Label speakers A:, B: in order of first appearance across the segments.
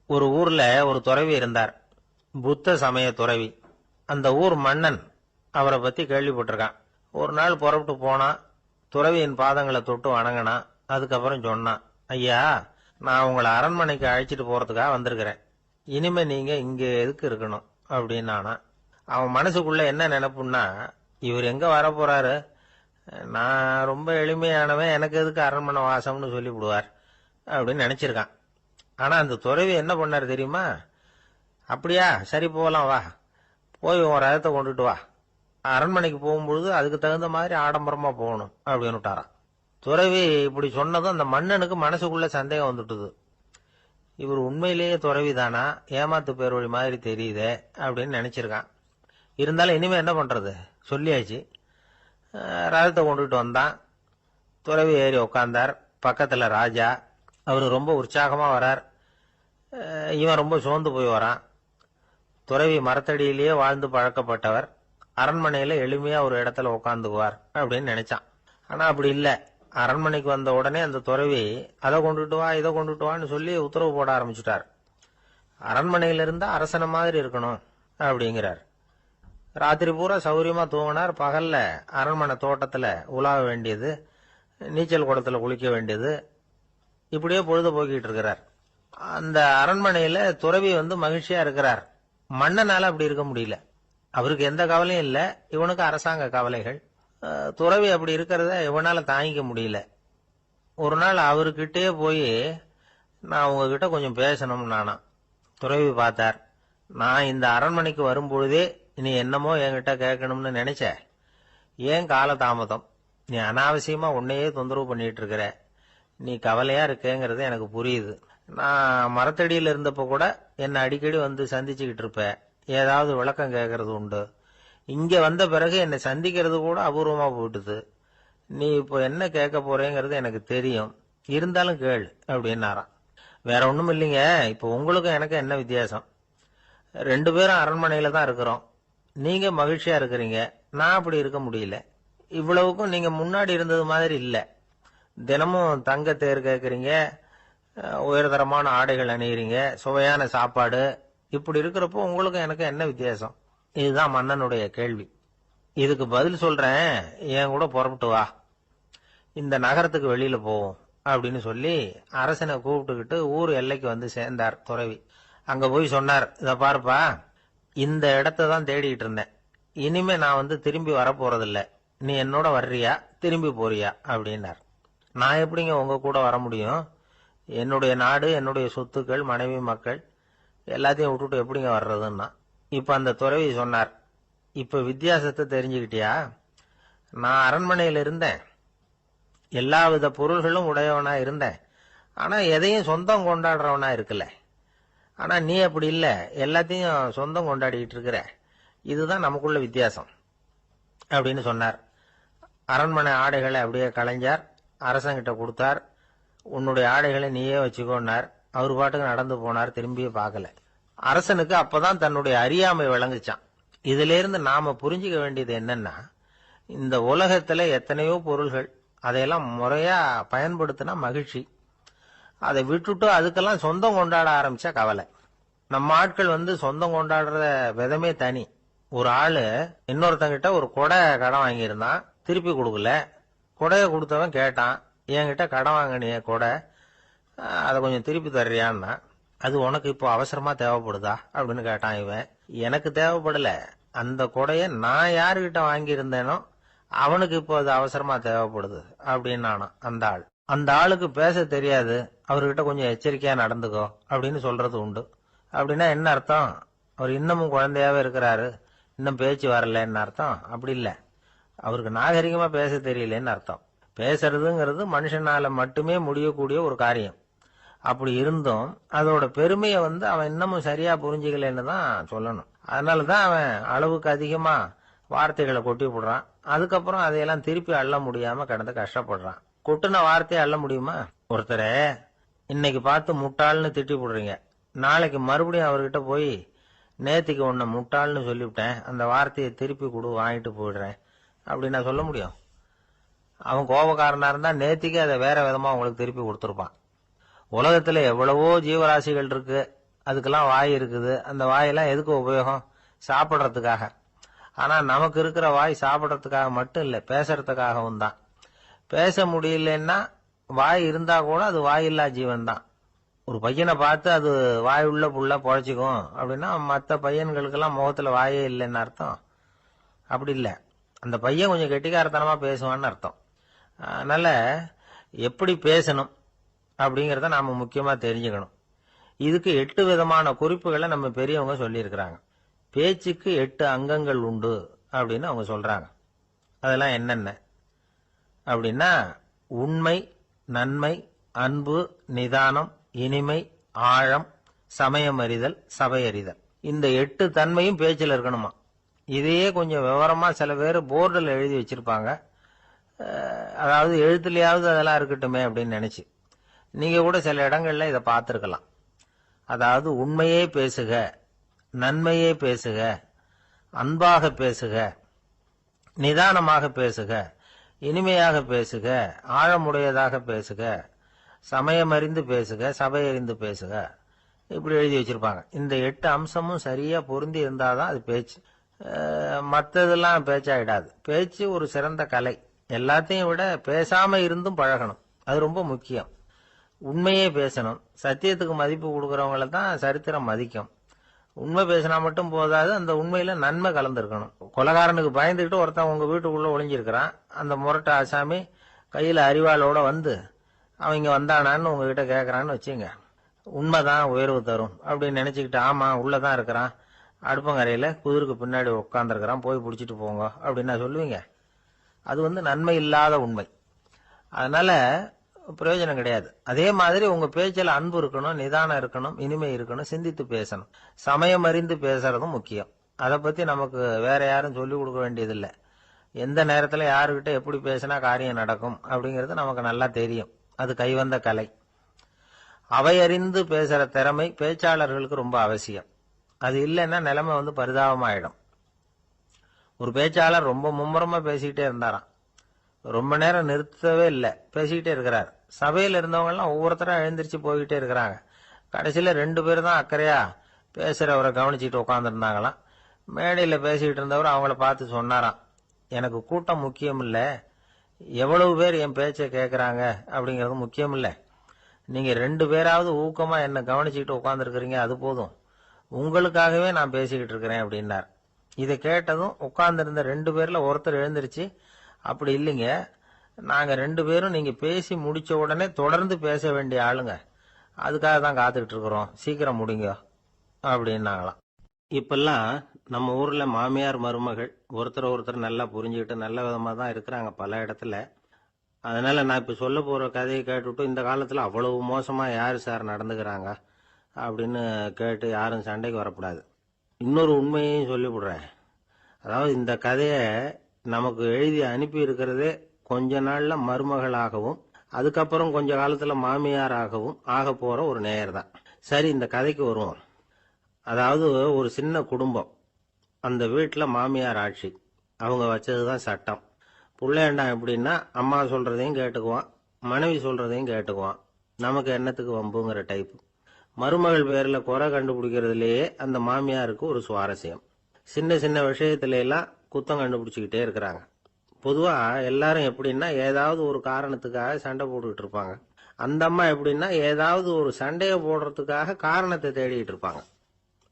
A: ஒரு ஊர்ல ஒரு துறவி இருந்தார், புத்த சமய துறவி. அந்த ஊர் மன்னன் அவரை பத்தி கேள்விப்பட்டிருக்கான். ஒரு நாள் புறப்பட்டு போனான், துறவியின் பாதங்களை தொட்டு வணங்கினான். அதுக்கப்புறம் சொன்னான், ஐயா, நான் உங்களை அரண்மனைக்கு அழைச்சிட்டு போறதுக்காக வந்திருக்கிறேன். இனிமே நீங்க இங்க எதுக்கு இருக்கணும் அப்படின்னானா. அவன் மனசுக்குள்ள என்ன நினைப்புன்னா, இவர் எங்க வர போறாரு, நான் ரொம்ப எளிமையானவன், எனக்கு எதுக்கு அரண்மனை வாசம்னு சொல்லிவிடுவார் அப்படின்னு நினைச்சிருக்கான். ஆனா அந்த துறவி என்ன பண்ணாரு தெரியுமா? அப்படியா, சரி போகலாம், வா, போய் உன் ரதத்தை கொண்டுட்டு வா, அரண்மனைக்கு போகும்பொழுது அதுக்கு தகுந்த மாதிரி ஆடம்பரமா போகணும் அப்படின்னு விட்டாராம். துறவி இப்படி சொன்னதும் அந்த மன்னனுக்கு மனசுக்குள்ள சந்தேகம் வந்துட்டுது. இவர் உண்மையிலேயே துறவி தானா, ஏமாத்து பேர் வழி மாதிரி தெரியுதே அப்படின்னு நினைச்சிருக்கான். இருந்தாலும் இனிமே என்ன பண்றது, சொல்லியாச்சு. ரதத்தை கொண்டுட்டு வந்தான். துறவி ஏறி உக்காந்தார். பக்கத்துல ராஜா. அவரு ரொம்ப உற்சாகமா வரார், இவன் ரொம்ப சோர்ந்து போய் வரான். துறவி மரத்தடியிலேயே வாழ்ந்து பழக்கப்பட்டவர், அரண்மனையில எளிமையா ஒரு இடத்துல உட்காந்துக்குவார் அப்படின்னு நினைச்சான். ஆனா அப்படி இல்ல. அரண்மனைக்கு வந்த உடனே அந்த துறவி அதை கொண்டுட்டு வா, இதை கொண்டுட்டு வான்னு சொல்லி உத்தரவு போட ஆரம்பிச்சுட்டார். அரண்மனையில இருந்தா அரசனை மாதிரி இருக்கணும் அப்படிங்கிறார். ராத்திரி பூரா சௌரியமா தூங்கினார். பகல்ல அரண்மனை தோட்டத்துல உலாவ வேண்டியது, நீச்சல் குளத்துல குளிக்க வேண்டியது, இப்படியே பொழுது போக்கிட்டு இருக்கிறார். அந்த அரண்மனையில துறவி மகிழ்ச்சியா இருக்கிறார். மன்னனால அப்படி இருக்க முடியல. அவருக்கு எந்த கவலையும் இல்ல, இவனுக்கு அரசாங்க கவலைகள். துறவி அப்படி இருக்கிறத இவனால தாங்கிக்க முடியல. ஒரு நாள் அவர்கிட்டே போய், நான் உங்ககிட்ட கொஞ்சம் பேசணும் நானா. துறவி பார்த்தார். நான் இந்த அரண்மனைக்கு வரும்பொழுதே நீ என்னமோ என்கிட்ட கேட்கணும்னு நினைச்ச, ஏன் கால தாமதம், நீ அனாவசியமா உன்னையே தொந்தரவு பண்ணிட்டு இருக்கிற, நீ கவலையா இருக்கேங்கிறது எனக்கு புரியுது. நான் மரத்தடியில இருந்தப்ப கூட என்னை அடிக்கடி சந்திச்சுக்கிட்டு இருப்ப, ஏதாவது விளக்கம் கேட்கறது உண்டு. இங்க வந்த பிறகு என்னை சந்திக்கிறது கூட அபூர்வமா போயிட்டுது. நீ இப்போ என்ன கேட்க போறேங்கிறது எனக்கு தெரியும், இருந்தாலும் கேள் அப்படின்னாராம். வேற ஒண்ணும் இல்லைங்க, இப்போ உங்களுக்கும் எனக்கு என்ன வித்தியாசம், 2 பேரும் அரண்மனையில தான் இருக்கிறோம். நீங்க மகிழ்ச்சியா இருக்கிறீங்க, நான் அப்படி இருக்க முடியல. இவ்வளவுக்கும் நீங்க முன்னாடி இருந்தது மாதிரி இல்ல. தினமும் தங்க தேர் கேட்கறீங்க, உயர்தரமான ஆடைகள் அணிகிறீங்க, சுவையான சாப்பாடு. இப்படி இருக்கிறப்போ உங்களுக்கும் எனக்கு என்ன வித்தியாசம்? இதுதான் மன்னனுடைய கேள்வி. இதுக்கு பதில் சொல்றேன், என் கூட புறப்பட்டு வா, இந்த நகரத்துக்கு வெளியில போவோம் அப்படின்னு சொல்லி அரசனை கூப்பிட்டுக்கிட்டு ஊர் எல்லைக்கு சேர்ந்தார் துறவி. அங்க போய் சொன்னார், இத பாருப்பா, இந்த இடத்த தான் தேடிட்டு இருந்தேன். இனிமே நான் திரும்பி வரப்போறதில்ல. நீ என்னோட வர்றியா, திரும்பி போறியா அப்படின்னார். நான் எப்படிங்க உங்க கூட வர முடியும்? என்னுடைய நாடு, என்னுடைய சொத்துக்கள், மனைவி, மக்கள் எல்லாத்தையும் விட்டுட்டு எப்படிங்க வர்றதுன்னா. இப்ப அந்த துறவி சொன்னார், இப்ப வித்தியாசத்தை தெரிஞ்சுக்கிட்டியா? நான் அரண்மனையில இருந்தேன், எல்லா வித பொருள்களும் உடையவனா இருந்தேன், ஆனா எதையும் சொந்தம் கொண்டாடுறவனா இருக்கல. ஆனா நீ அப்படி இல்ல, எல்லாத்தையும் சொந்தம் கொண்டாடிட்டு இருக்கிற. இதுதான் நமக்குள்ள வித்தியாசம் அப்படின்னு சொன்னார். அரண்மனை ஆடைகளை அப்படியே களைஞ்சார், அரசங்கிட்ட கொடுத்தார். உன்னுடைய ஆடைகளை நீயே வச்சுக்கோன்னார். அவர் பாட்டுக்கு நடந்து போனார், திரும்பியே பார்க்கல. அரசனுக்கு அப்பதான் தன்னுடைய அறியாமை விளங்குச்சான். இதுல இருந்து நாம புரிஞ்சுக்க வேண்டியது என்னன்னா, இந்த உலகத்துல எத்தனையோ பொருள்கள், அதையெல்லாம் முறையா பயன்படுத்தினா மகிழ்ச்சி. அதை விட்டுட்டு அதுக்கெல்லாம் சொந்தம் கொண்டாட ஆரம்பிச்சா கவலை. நம்ம ஆட்கள் சொந்தம் கொண்டாடுற விதமே தனி. ஒரு ஆளு இன்னொருத்தங்கிட்ட ஒரு கொடை கடன் வாங்கியிருந்தான், திருப்பி கொடுக்கல. கொடைய கொடுத்தவன் கேட்டான், என்கிட்ட கடன் வாங்கினிய கொடை, அதை கொஞ்சம் திருப்பி தர்றியான்னா. அது உனக்கு இப்போ அவசரமா தேவைப்படுதா அப்படின்னு கேட்டான் இவன். எனக்கு தேவைப்படல, அந்த கொடைய நான் யாருகிட்ட வாங்கியிருந்தேனோ அவனுக்கு இப்போ அது அவசரமா தேவைப்படுது அப்படின்னானா அந்த ஆள். அந்த ஆளுக்கு பேச தெரியாது, அவர்கிட்ட கொஞ்சம் எச்சரிக்கையா நடந்துக்கோ அப்படின்னு சொல்றது உண்டு. அப்படின்னா என்ன அர்த்தம்? அவர் இன்னமும் குழந்தையாவே இருக்கிறாரு, இன்னும் பேச்சு வரலன்னு அர்த்தம்? அப்படி இல்ல, அவருக்கு நாகரிகமா பேச தெரியலன்னு அர்த்தம். பேசுறதுங்கிறது மனுஷனால மட்டுமே முடியக்கூடிய ஒரு காரியம். அப்படி இருந்தும் அதோட பெருமையை அவன் இன்னமும் சரியா புரிஞ்சுக்கலன்னு தான் சொல்லணும். அதனாலதான் அவன் அளவுக்கு அதிகமா வார்த்தைகளை கொட்டி போடுறான். அதுக்கப்புறம் அதையெல்லாம் திருப்பி அள்ள முடியாம கிடந்து கஷ்டப்படுறான். கொட்டுன வார்த்தையை அள்ள முடியுமா? ஒருத்தரை இன்னைக்கு பார்த்து முட்டாள்னு திட்டி போடுறீங்க, நாளைக்கு மறுபடியும் அவர்கிட்ட போய் நேத்திக்கு உன்னை முட்டாள்னு சொல்லிவிட்டேன், அந்த வார்த்தையை திருப்பி கொடு, வாங்கிட்டு போயிடுறேன் அப்படின்னு நான் சொல்ல முடியும்? அவன் கோபக்காரனா இருந்தா நேத்திக்கு அதை வேற விதமா உங்களுக்கு திருப்பி கொடுத்துருப்பான். உலகத்துல எவ்வளவோ ஜீவராசிகள் இருக்கு, அதுக்கெல்லாம் வாய் இருக்குது. அந்த வாயெல்லாம் எதுக்கு உபயோகம்? சாப்பிட்றதுக்காக. ஆனா நமக்கு இருக்கிற வாய் சாப்பிட்றதுக்காக மட்டும் இல்லை, பேசுறதுக்காகவும் தான். பேச முடியலன்னா வாய் இருந்தா கூட அது வாயில்லா ஜீவன் தான். ஒரு பையனை பார்த்து அது வாய் உள்ள புள்ள பொழைச்சிக்கும் அப்படின்னா மற்ற பையன்களுக்கெல்லாம் முகத்துல வாயே இல்லைன்னு அர்த்தம். அப்படி இல்லை, அந்த பையன் கொஞ்சம் கெட்டிக்காரத்தனமா பேசுவான்னு அர்த்தம். அதனால எப்படி பேசணும் அப்படிங்கறத நாம முக்கியமா தெரிஞ்சுக்கணும். இதுக்கு 8 விதமான குறிப்புகளை நம்ம பெரியவங்க சொல்லியிருக்கிறாங்க. பேச்சுக்கு 8 அங்கங்கள் உண்டு அப்படின்னு அவங்க சொல்றாங்க. அதெல்லாம் என்னென்ன அப்படின்னா, உண்மை, நன்மை, அன்பு, நிதானம், இனிமை, ஆழம், சமயம் அறிதல், சபை அறிதல். இந்த 8 தன்மையும் பேச்சில் இருக்கணுமா. இதையே கொஞ்சம் விவரமா சில பேர் போர்டில் எழுதி வச்சிருப்பாங்க. அதாவது எழுத்துலயாவது அதெல்லாம் இருக்கட்டுமே அப்படின்னு நினைச்சு நீங்க கூட சில இடங்கள்ல இதை பார்த்திருக்கலாம். அதாவது உண்மையே பேசுக, நன்மையே பேசுக, அன்பாக பேசுக, நிதானமாக பேசுக, இனிமையாக பேசுக, ஆழமுடையதாக பேசுக, சமயமறிந்து பேசுக, சபை அறிந்து பேசுக, இப்படி எழுதி வச்சிருப்பாங்க. இந்த 8 அம்சமும் சரியா பொருந்தி இருந்தாதான் அது பேச்சு. மற்றதெல்லாம் பேச்சாயிடாது. பேச்சு ஒரு சிறந்த கலை. எல்லாத்தையும் விட பேசாம இருந்தும் பழகணும், அது ரொம்ப முக்கியம். உண்மையே பேசணும். சத்தியத்துக்கு மதிப்பு கொடுக்கறவங்கள தான் சரித்திரம் மதிக்கும். உண்மை பேசினா மட்டும் போதாது, அந்த உண்மையில நன்மை கலந்துருக்கணும். கொலைகாரனுக்கு பயந்துகிட்டு ஒருத்தன் உங்க வீட்டுக்குள்ள ஒளிஞ்சிருக்கிறான். அந்த முரட்ட ஆசாமி கையில அரிவாளோட வந்து அவன் இங்க வந்தானான்னு உங்ககிட்ட கேட்கறான்னு வச்சுங்க. உண்மைதான் உயர்வு தரும் அப்படின்னு நினைச்சுக்கிட்டு, ஆமா உள்ளதான் இருக்கிறான், அடுப்பங்கரையில குதிருக்கு பின்னாடி உட்காந்துருக்கிறான், போய் பிடிச்சிட்டு போங்க அப்படின்னு சொல்லுவீங்க. அது நன்மை இல்லாத உண்மை. அதனால பிரயோஜனம் கிடையாது. அதே மாதிரி உங்க பேச்சில் அன்பு இருக்கணும், நிதானம் இருக்கணும், இனிமை இருக்கணும், சிந்தித்து பேசணும். சமயம் அறிந்து பேசுறதும் முக்கியம். அதை பத்தி நமக்கு வேற யாரும் சொல்லிக் கொடுக்க வேண்டியதில்லை. எந்த நேரத்துல யாருக்கிட்ட எப்படி பேசினா காரியம் நடக்கும் அப்படிங்கிறது நமக்கு நல்லா தெரியும். அது கைவந்த கலை. அவையறிந்து பேசுற திறமை பேச்சாளர்களுக்கு ரொம்ப அவசியம். அது இல்லைன்னா நிலைமை பரிதாபமாயிடும். ஒரு பேச்சாளர் ரொம்ப மும்முரமா பேசிக்கிட்டே இருந்தாராம். ரொம்ப நேரம் நிறுத்தவே இல்லை, பேசிக்கிட்டே இருக்கிறார். சபையில் இருந்தவங்க எல்லாம் ஒவ்வொருத்தரா எழுந்திரிச்சு போய்கிட்டே இருக்கிறாங்க. கடைசியில 2 பேர் தான் அக்கறையா பேசுறவரை கவனிச்சுட்டு உட்காந்துருந்தாங்களாம். மேடையில பேசிக்கிட்டு இருந்தவர் அவங்கள பார்த்து சொன்னாராம், எனக்கு கூட்டம் முக்கியம் இல்ல, எவ்வளவு பேர் என் பேச்சை கேட்கறாங்க அப்படிங்கறது முக்கியம் இல்ல. நீங்க 2 பேராவது ஊக்கமா என்ன கவனிச்சுக்கிட்டு உட்காந்துருக்கிறீங்க, அது போதும். உங்களுக்காகவே நான் பேசிக்கிட்டு இருக்கிறேன் அப்படின்னார். இதை கேட்டதும் உட்கார்ந்திருந்த 2 பேர்ல ஒருத்தர் எழுந்திருச்சு, அப்படி இல்லைங்க, நாங்க 2 பேரும் நீங்க பேசி முடிச்ச உடனே தொடர்ந்து பேச வேண்டிய ஆளுங்க, அதுக்காக தான் காத்துக்கிட்டு இருக்கிறோம், சீக்கிரம் முடிங்க அப்படின்னாங்களாம். இப்பெல்லாம் நம்ம ஊர்ல மாமியார் மருமகள் ஒருத்தர் நல்லா புரிஞ்சுக்கிட்டு நல்ல விதமா தான் இருக்கிறாங்க பல இடத்துல. அதனால நான் இப்ப சொல்ல போற கதையை கேட்டுவிட்டு இந்த காலத்துல அவ்வளவு மோசமா யாரு சார் நடந்துக்கிறாங்க அப்படின்னு கேட்டு யாரும் சண்டைக்கு வரக்கூடாது. இன்னொரு உண்மையையும் சொல்லிவிடுறேன். அதாவது இந்த கதையை நமக்கு எழுதி அனுப்பி இருக்கிறதே கொஞ்ச நாள்ல மருமகளாகவும் அதுக்கப்புறம் கொஞ்ச காலத்துல மாமியாராகவும் ஆக போற ஒரு நேயர் தான். சரி, இந்த கதைக்கு வருவோம். அதாவது ஒரு சின்ன குடும்பம், அந்த வீட்டுல மாமியார் ஆட்சி, அவங்க வச்சதுதான் சட்டம். புள்ளையண்டா எப்படின்னா அம்மா சொல்றதையும் கேட்டுக்குவான், மனைவி சொல்றதையும் கேட்டுக்குவான், நமக்கு என்னத்துக்கு வம்புங்கிற டைப். மருமகள் பேர்ல குறை கண்டுபிடிக்கிறதுலயே அந்த மாமியாருக்கு ஒரு சுவாரஸ்யம். சின்ன சின்ன விஷயத்துல எல்லாம் குத்தம் கண்டுபிடிச்சுக்கிட்டே இருக்கிறாங்க. பொதுவா எல்லாரும் எப்படின்னா ஏதாவது ஒரு காரணத்துக்காக சண்டை போட்டுக்கிட்டு இருப்பாங்க. அந்த அம்மா எப்படின்னா ஏதாவது ஒரு சண்டையை போடுறதுக்காக காரணத்தை தேடிட்டு இருப்பாங்க.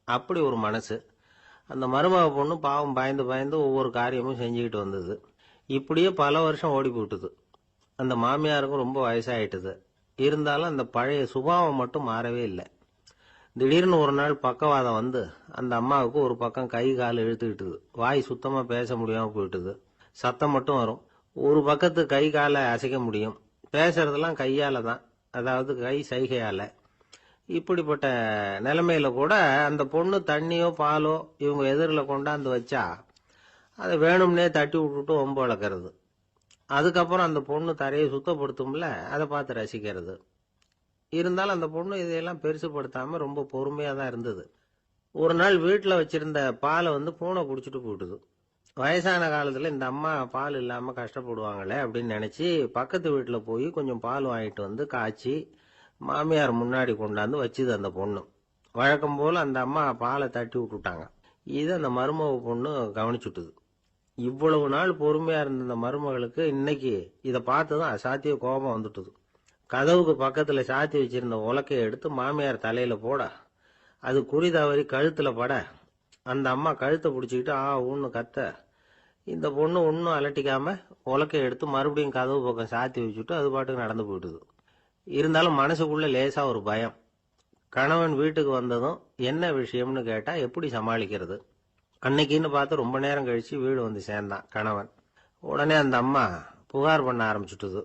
A: அப்படி ஒரு மனசு. அந்த மருமக பொண்ணு பாவம் பயந்து பயந்து ஒவ்வொரு காரியமும் செஞ்சுக்கிட்டு வந்தது. இப்படியே பல வருஷம் ஓடி போட்டுது. அந்த மாமியாருக்கும் ரொம்ப வயசாயிட்டுது. இருந்தாலும் அந்த பழைய சுபாவம் மட்டும் மாறவே இல்லை. திடீர்னு ஒரு நாள் பக்கவாதம் வந்து அந்த அம்மாவுக்கு ஒரு பக்கம் கை கால் இழுத்துக்கிட்டுது. வாய் சுத்தமா பேச முடியாம போயிட்டுது. சத்தம் மட்டும் வரும். ஒரு பக்கத்து கை காலை அசைக்க முடியும். பேசுறதெல்லாம் கையால தான், அதாவது கை சைகையால. இப்படிப்பட்ட நிலைமையில கூட அந்த பொண்ணு தண்ணியோ பாலோ இவங்க எதிரில் கொண்டாந்து வச்சா அதை வேணும்னே தட்டி விட்டுட்டு ஒம்பு வளர்க்கறது. அதுக்கப்புறம் அந்த பொண்ணு தரையை சுத்தப்படுத்தும்ல, அதை பார்த்து ரசிக்கிறது. இருந்தாலும் அந்த பொண்ணு இதையெல்லாம் பெருசுப்படுத்தாம ரொம்ப பொறுமையா தான் இருந்தது. ஒரு நாள் வீட்டுல வச்சிருந்த பாலை பூனை குடிச்சிட்டு போயிட்டுது. வயசான காலத்துல இந்த அம்மா பால் இல்லாம கஷ்டப்படுவாங்களே அப்படின்னு நினைச்சு பக்கத்து வீட்டுல போய் கொஞ்சம் பால் வாங்கிட்டு வந்து காய்ச்சி மாமியார் முன்னாடி கொண்டாந்து வச்சுது அந்த பொண்ணு. வழக்கம் போல அந்த அம்மா பாலை தட்டி விட்டுட்டாங்க. இதை அந்த மருமக பொண்ணு கவனிச்சுட்டுது. இவ்வளவு நாள் பொறுமையா இருந்த இந்த மருமகளுக்கு இன்னைக்கு இதை பார்த்துதான் அசாத்திய கோபம் வந்துட்டுது. கதவுக்கு பக்கத்துல சாத்தி வச்சிருந்த உலக்கையை எடுத்து மாமியார் தலையில போட, அது குறி தவறி கழுத்துல பட, அந்த அம்மா கழுத்தை பிடிச்சிக்கிட்டு ஊன்னு கத்த, இந்த பொண்ணு ஒன்னும் அலட்டிக்காம உலக்கையை எடுத்து மறுபடியும் கதவு பக்கம் சாத்தி வச்சுட்டு அது பாட்டுக்கு நடந்து போயிட்டுது. இருந்தாலும் மனசுக்குள்ள லேசா ஒரு பயம். கணவன் வீட்டுக்கு வந்ததும் என்ன விஷயம்னு கேட்டா எப்படி சமாளிக்கிறது? அன்னைக்குன்னு பார்த்து ரொம்ப நேரம் கழிச்சு வீடு வந்து சேர்ந்தான் கணவன். உடனே அந்த அம்மா புகார் பண்ண ஆரம்பிச்சுட்டுது.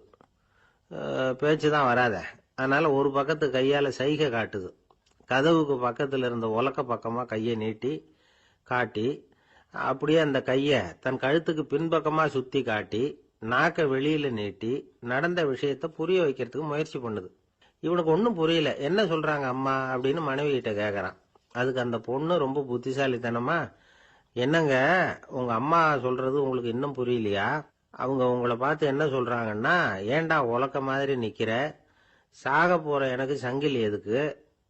A: பேச்சுதான் வராத, அதனால ஒரு பக்கத்து கையால சைகை காட்டுது. கதவுக்கு பக்கத்துல இருந்த உலக்க பக்கமா கையை நீட்டி காட்டி, அப்படியே அந்த கைய தன் கழுத்துக்கு பின்பக்கமா சுத்தி காட்டி, நாக்க வெளியில நீட்டி நடந்த விஷயத்த புரிய வைக்கிறதுக்கு முயற்சி பண்ணுது. இவனுக்கு ஒன்னும் புரியல. என்ன சொல்றாங்க அம்மா அப்படின்னு மனைவி கிட்ட கேக்குறான். அதுக்கு அந்த பொண்ணு ரொம்ப புத்திசாலித்தனமா, என்னங்க உங்க அம்மா சொல்றது உங்களுக்கு இன்னும் புரியலையா? அவங்க உங்களை பார்த்து என்ன சொல்றாங்கன்னா, ஏண்டா உலக்க மாதிரி நிக்கிற, சாக போற எனக்கு சங்கிலி எதுக்கு,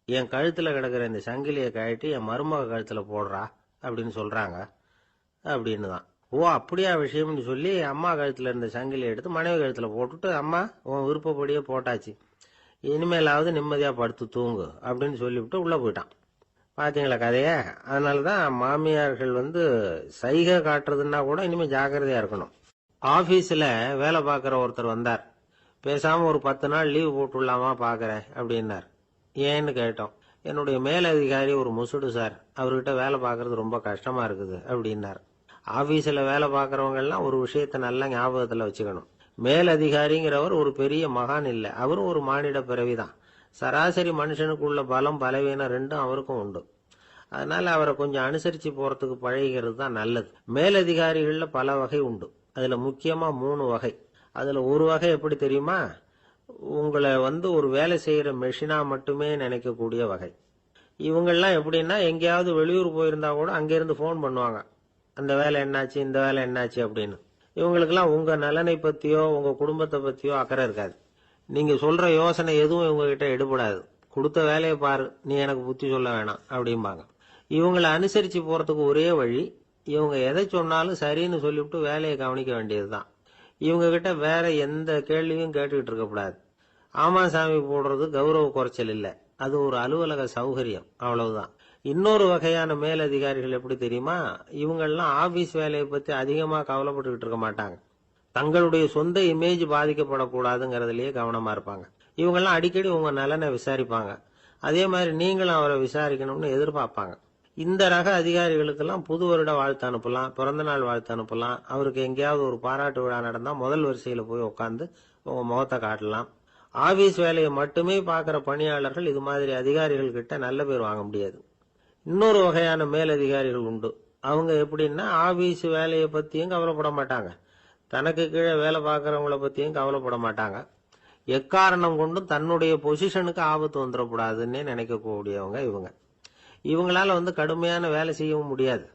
A: என் கழுத்துல கிடக்குற இந்த சங்கிலியை கழட்டி என் மருமக கழுத்துல போடுறா அப்படின்னு சொல்றாங்க அப்படின்னு தான். ஓ அப்படியா விஷயம்னு சொல்லி அம்மா கழுத்துல இருந்த சங்கிலியை எடுத்து மனைவி கழுத்துல போட்டுட்டு, அம்மா உன் விருப்பப்படியே போட்டாச்சு, இனிமேலாவது நிம்மதியா படுத்து தூங்கு அப்படின்னு சொல்லிவிட்டு உள்ள போயிட்டான். பாத்தீங்களா கதைய? அதனாலதான் மாமியார்கள் சைகை காட்டுறதுன்னா கூட இனிமே ஜாக்கிரதையா இருக்கணும். ஆபீஸ்ல வேலை பார்க்கிற ஒருத்தர் வந்தார். பேசாம ஒரு 10 நாள் லீவு போட்டுடலாமா பாக்குறேன் அப்படின்னார். ஏன்னு கேட்டோம். என்னுடைய மேலதிகாரி ஒரு முசுடு சார், அவர்கிட்ட வேலை பார்க்கறது ரொம்ப கஷ்டமா இருக்குது அப்படின்னார். ஆபீஸ்ல வேலை பார்க்கறவங்க எல்லாம் ஒரு விஷயத்த நல்லா ஞாபகத்துல வச்சுக்கணும். மேலதிகாரிங்கிறவர் ஒரு பெரிய மகான் இல்ல, அவரும் ஒரு மானிட பிறவிதான். சராசரி மனுஷனுக்கு உள்ள பலம் பலவீனம் ரெண்டும் அவருக்கும் உண்டு. அதனால அவரை கொஞ்சம் அனுசரிச்சு போறதுக்கு பழகிறது தான் நல்லது. மேலதிகாரிகள்ல பல வகை உண்டு. அதுல முக்கியமா 3 வகை. அதுல ஒரு வகை எப்படி தெரியுமா? உங்களை ஒரு வேலை செய்யற மெஷினா மட்டுமே நினைக்கக்கூடிய வகை. இவங்கெல்லாம் எப்படின்னா, எங்கேயாவது வெளியூர் போயிருந்தா கூட அங்கிருந்து போன் பண்ணுவாங்க, அந்த வேலை என்னாச்சு இந்த வேலை என்னாச்சு அப்படின்னு. இவங்களுக்கெல்லாம் உங்க நலனை பத்தியோ உங்க குடும்பத்தை பத்தியோ அக்கறை இருக்காது. நீங்க சொல்ற யோசனை எதுவும் இவங்க கிட்ட எடுபடாது. கொடுத்த வேலையை பாரு, நீ எனக்கு புத்தி சொல்ல வேணாம் அப்படிம்பாங்க. இவங்களை அனுசரிச்சு போறதுக்கு ஒரே வழி, இவங்க எதை சொன்னாலும் சரின்னு சொல்லிவிட்டு வேலையை கவனிக்க வேண்டியதுதான். இவங்க கிட்ட வேற எந்த கேள்வியும் கேட்டுக்கிட்டு இருக்கக்கூடாது. ஆமா சாமி போடுறது கௌரவ குறைச்சல் இல்ல, அது ஒரு அலுவலக சௌகரியம், அவ்வளவுதான். இன்னொரு வகையான மேலதிகாரிகள் எப்படி தெரியுமா? இவங்கெல்லாம் ஆபீஸ் வேலையை பத்தி அதிகமா கவலைப்பட்டுக்கிட்டு இருக்க மாட்டாங்க. தங்களுடைய சொந்த இமேஜ் பாதிக்கப்படக்கூடாதுங்கிறதுலயே கவனமா இருப்பாங்க. இவங்கெல்லாம் அடிக்கடி உங்க நலனை விசாரிப்பாங்க. அதே மாதிரி நீங்களும் அவரை விசாரிக்கணும்னு எதிர்பார்ப்பாங்க. இந்த ரக அதிகாரிகளுக்கெல்லாம் புது வருட வாழ்த்து அனுப்பலாம், பிறந்த நாள் வாழ்த்து அனுப்பலாம். அவருக்கு எங்கேயாவது ஒரு பாராட்டு விழா நடந்தா முதல் வரிசையில போய் உட்காந்து உங்க முகத்தை காட்டலாம். ஆபீஸ் வேலையை மட்டுமே பார்க்கிற பணியாளர்கள் இது மாதிரி அதிகாரிகள் கிட்ட நல்ல பேர் வாங்க முடியாது. இன்னொரு வகையான மேலதிகாரிகள் உண்டு. அவங்க எப்படின்னா, ஆபீஸ் வேலையை பத்தியும் கவலைப்பட மாட்டாங்க, தனக்கு கீழே வேலை பார்க்கறவங்கள பத்தியும் கவலைப்பட மாட்டாங்க. எக்காரணம் கொண்டும் தன்னுடைய பொசிஷனுக்கு ஆபத்து வந்துடக்கூடாதுன்னு நினைக்கக்கூடியவங்க இவங்க. இவங்களால கடுமையான வேலை செய்யவும் முடியாது,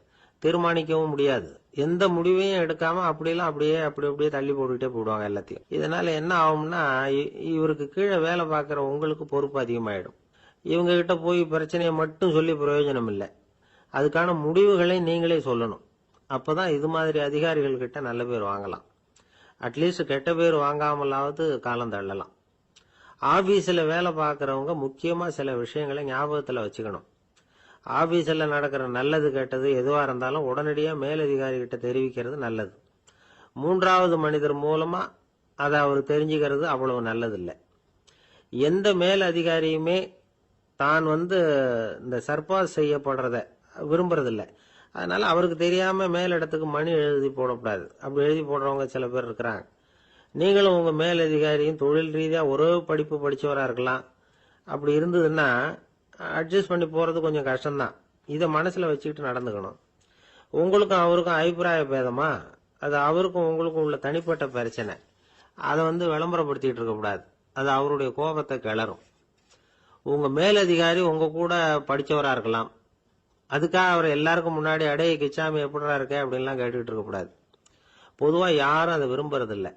A: தீர்மானிக்கவும் முடியாது. எந்த முடிவையும் எடுக்காம அப்படியே தள்ளி போட்டுக்கிட்டே போடுவாங்க எல்லாத்தையும். இதனால என்ன ஆகும்னா, இவருக்கு கீழே வேலை பார்க்கிற உங்களுக்கு பொறுப்பு அதிகமாயிடும். இவங்க கிட்ட போய் பிரச்சனையை மட்டும் சொல்லி பிரயோஜனம் இல்லை, அதுக்கான முடிவுகளை நீங்களே சொல்லணும். அப்பதான் இது மாதிரி அதிகாரிகள் கிட்ட நல்ல பேர் வாங்கலாம். அட்லீஸ்ட் கெட்ட பேர் வாங்காமலாவது காலம் தள்ளலாம். ஆபீஸ்ல வேலை பார்க்கறவங்க முக்கியமா சில விஷயங்களை ஞாபகத்துல வச்சுக்கணும். ஆபீஸ்ல நடக்கிற நல்லது கெட்டது எதுவா இருந்தாலும் உடனடியா மேலதிகாரி கிட்ட தெரிவிக்கிறது நல்லது. 3வது மனிதர் மூலமா அதை அவர் தெரிஞ்சுக்கிறது அவ்வளவு நல்லது இல்லை. எந்த மேல் அதிகாரியுமே தான் இந்த சர்பாஸ் செய்யப்படுறத விரும்புறதில்லை. அதனால அவருக்கு தெரியாம மேலிடத்துக்கு மணி எழுதி போடக்கூடாது. அப்படி எழுதி போடுறவங்க சில பேர் இருக்கிறாங்க. நீங்களும் உங்க மேலதிகாரியும் தொழில் ரீதியா ஒரே படிப்பு படிச்சவரா இருக்கலாம். அப்படி இருந்ததுன்னா அட்ஜஸ்ட் பண்ணி போறது கொஞ்சம் கஷ்டம்தான். இதை மனசுல வச்சுக்கிட்டு நடந்துக்கணும். உங்களுக்கும் அவருக்கும் அபிப்பிராய பேதமா, அது அவருக்கும் உங்களுக்கும் உள்ள தனிப்பட்ட பிரச்சனை, அதை விளம்பரப்படுத்திட்டு இருக்க கூடாது. அது அவருடைய கோபத்தை கிளறும். உங்க மேலதிகாரி உங்க கூட படிச்சவரா இருக்கலாம், அதுக்காக அவர் எல்லாருக்கும் முன்னாடி அடைய கிச்சாமி எப்படிடா இருக்க அப்படின்லாம் கேட்டுக்கிட்டு இருக்க கூடாது. பொதுவா யாரும் அதை விரும்புறதில்ல.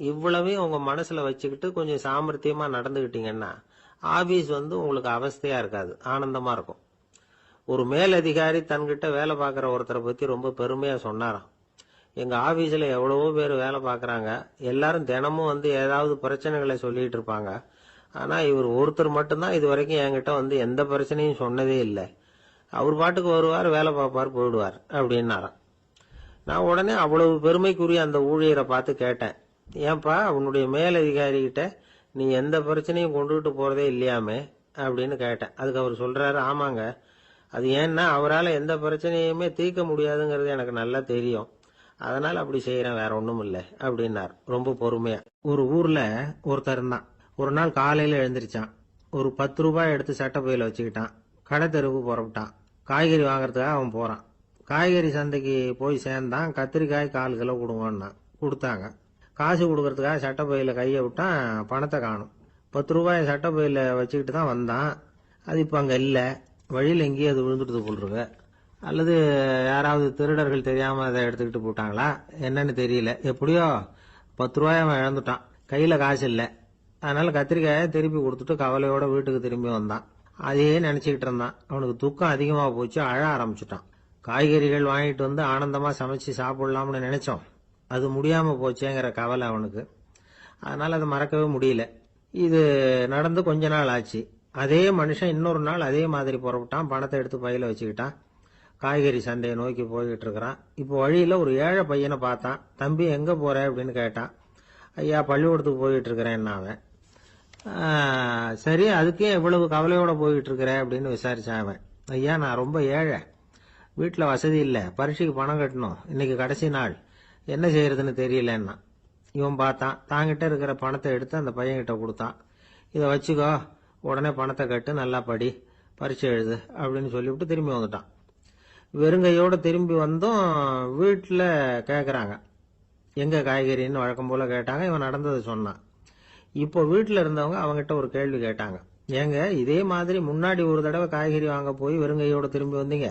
A: இவ்வளவையும் உங்க மனசுல வச்சுக்கிட்டு கொஞ்சம் சாமர்த்தியமா நடந்துகிட்டீங்கன்னா ஆபீஸ் உங்களுக்கு அவஸ்தையா இருக்காது, ஆனந்தமா இருக்கும். ஒரு மேலதிகாரி தன்கிட்ட வேலை பார்க்குற ஒருத்தரை பத்தி ரொம்ப பெருமையா சொன்னாராம். எங்க ஆபீஸ்ல எவ்வளவோ பேர் வேலை பார்க்கறாங்க, எல்லாரும் தினமும் வந்து ஏதாவது பிரச்சனைகளை சொல்லிட்டு இருப்பாங்க. ஆனா இவர் ஒருத்தர் மட்டும்தான் இது வரைக்கும் என்கிட்ட வந்து எந்த பிரச்சனையும் சொன்னதே இல்லை. அவர் பாட்டுக்கு வருவார், வேலை பார்ப்பார், போயிடுவார் அப்படின்னாராம். நான் உடனே அவ்வளவு பெருமைக்குரிய அந்த ஊழியரை பார்த்து கேட்டேன், ஏன்பா உன்னுடைய மேலதிகாரிகிட்ட நீ எந்த பிரச்சனையும் கொண்டுகிட்டு போறதே இல்லையாமே அப்படின்னு கேட்டேன். அதுக்கு அவர் சொல்றாரு, ஆமாங்க, அது ஏன்னா அவரால் எந்த பிரச்சனையுமே தீர்க்க முடியாதுங்கிறது எனக்கு நல்லா தெரியும், அதனால அப்படி செய்யறேன், வேற ஒண்ணும் இல்லை அப்படின்னார் ரொம்ப பொறுமையா. ஒரு ஊர்ல ஒருத்தர் இருந்தான். ஒரு நாள் காலையில எழுந்திருச்சான். ஒரு 10 ரூபாய் எடுத்து சட்டை பையில வச்சுக்கிட்டான். கடை தெருவுக்கு புறப்பட்டான். காய்கறி வாங்கறதுக்காக அவன் போறான். காய்கறி சந்தைக்கு போய் சேர்ந்தான். கத்திரிக்காய் 1/4 கிலோ கொடுங்கன்னா கொடுத்தாங்க. காசு கொடுக்கறதுக்காக சட்டை பையில கையை விட்டான், பணத்தை காணும். 10 ரூபாய் சட்டை பையில வச்சுக்கிட்டு தான் வந்தான். அது இப்ப அங்க இல்ல. வழியில் எங்கேயோ அது விழுந்துடுது போல் இருக்கு. அல்லது யாராவது திருடர்கள் தெரியாம அதை எடுத்துக்கிட்டு போட்டாங்களா என்னன்னு தெரியல. எப்படியோ 10 ரூபாய் அவன் இழந்துட்டான். கையில காசு இல்லை. அதனால கத்திரிக்காயை திருப்பி கொடுத்துட்டு கவலையோட வீட்டுக்கு திரும்பி வந்தான். அதையே நினைச்சுக்கிட்டு இருந்தான். அவனுக்கு துக்கம் அதிகமா போச்சு, அழ ஆரம்பிச்சுட்டான். காய்கறிகள் வாங்கிட்டு வந்து ஆனந்தமா சமைச்சு சாப்பிடலாம்னு நினைச்சோம், அது முடியாம போச்சேங்கிற கவலை அவனுக்கு. அதனால அதை மறக்கவே முடியல. இது நடந்து கொஞ்ச நாள் ஆச்சு. அதே மனுஷன் இன்னொரு நாள் அதே மாதிரி புறப்பட்டான். பணத்தை எடுத்து பையில வச்சுக்கிட்டான். காய்கறி சண்டையை நோக்கி போய்கிட்டு இருக்கிறான். இப்போ வழியில ஒரு ஏழை பையனை பார்த்தான். தம்பி எங்க போற அப்படின்னு கேட்டான். ஐயா பள்ளிக்கூடத்துக்கு போயிட்டு இருக்கிறேன் அவன். சரி, அதுக்கே இவ்வளவு கவலையோட போயிட்டு இருக்கிற அப்படின்னு விசாரிச்சான் அவன். ஐயா நான் ரொம்ப ஏழை, வீட்டுல வசதி இல்லை, பரீட்சைக்கு பணம் கட்டணும், இன்னைக்கு கடைசி நாள், என்ன செய்யறதுன்னு தெரியலன்னா. இவன் பார்த்தான். தாங்கிட்ட இருக்கிற பணத்தை எடுத்து அந்த பையன்கிட்ட கொடுத்தான். இதை வச்சுக்கோ, உடனே பணத்தை கட்டு, நல்லா படி, பரீட்சை எழுது அப்படின்னு சொல்லிவிட்டு திரும்பி வந்துட்டான். வெறுங்கையோட திரும்பி வந்தும் வீட்டுல கேக்குறாங்க, எங்க காய்கறின்னு வழக்கம் போல கேட்டாங்க. இவன் நடந்ததை சொன்னான். இப்போ வீட்டுல இருந்தவங்க அவங்கிட்ட ஒரு கேள்வி கேட்டாங்க, ஏங்க இதே மாதிரி முன்னாடி ஒரு தடவை காய்கறி வாங்க போய் வெறுங்கையோட திரும்பி வந்தீங்க,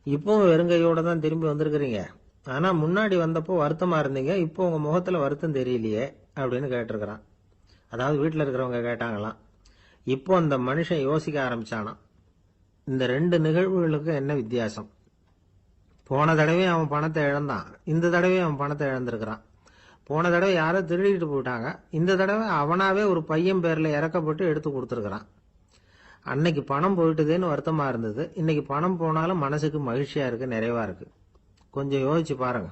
A: இப்பவும் வெறுங்கையோட தான் திரும்பி வந்திருக்கிறீங்க, ஆனா முன்னாடி வந்தப்போ வருத்தமா இருந்தீங்க, இப்போ உங்க முகத்துல வருத்தம் தெரியலையே அப்படின்னு கேட்டிருக்கிறான். அதாவது வீட்டுல இருக்கிறவங்க கேட்டாங்களாம். இப்போ அந்த மனுஷன் யோசிக்க ஆரம்பிச்சானாம், இந்த 2 நிகழ்வுகளுக்கு என்ன வித்தியாசம்? போன தடவை அவன் பணத்தை இழந்தான், இந்த தடவை அவன் பணத்தை இழந்திருக்கிறான். போன தடவை யாரோ திருடிட்டு போயிட்டாங்க, இந்த தடவை அவனாவே ஒரு பையன் பேர்ல இறக்கப்பட்டு எடுத்து கொடுத்துருக்கிறான். அன்னைக்கு பணம் போயிட்டுதேன்னு வருத்தமா இருந்தது, இன்னைக்கு பணம் போனாலும் மனசுக்கு மகிழ்ச்சியா இருக்கு, நிறைவா இருக்கு. கொஞ்சம் யோசிச்சு பாருங்க.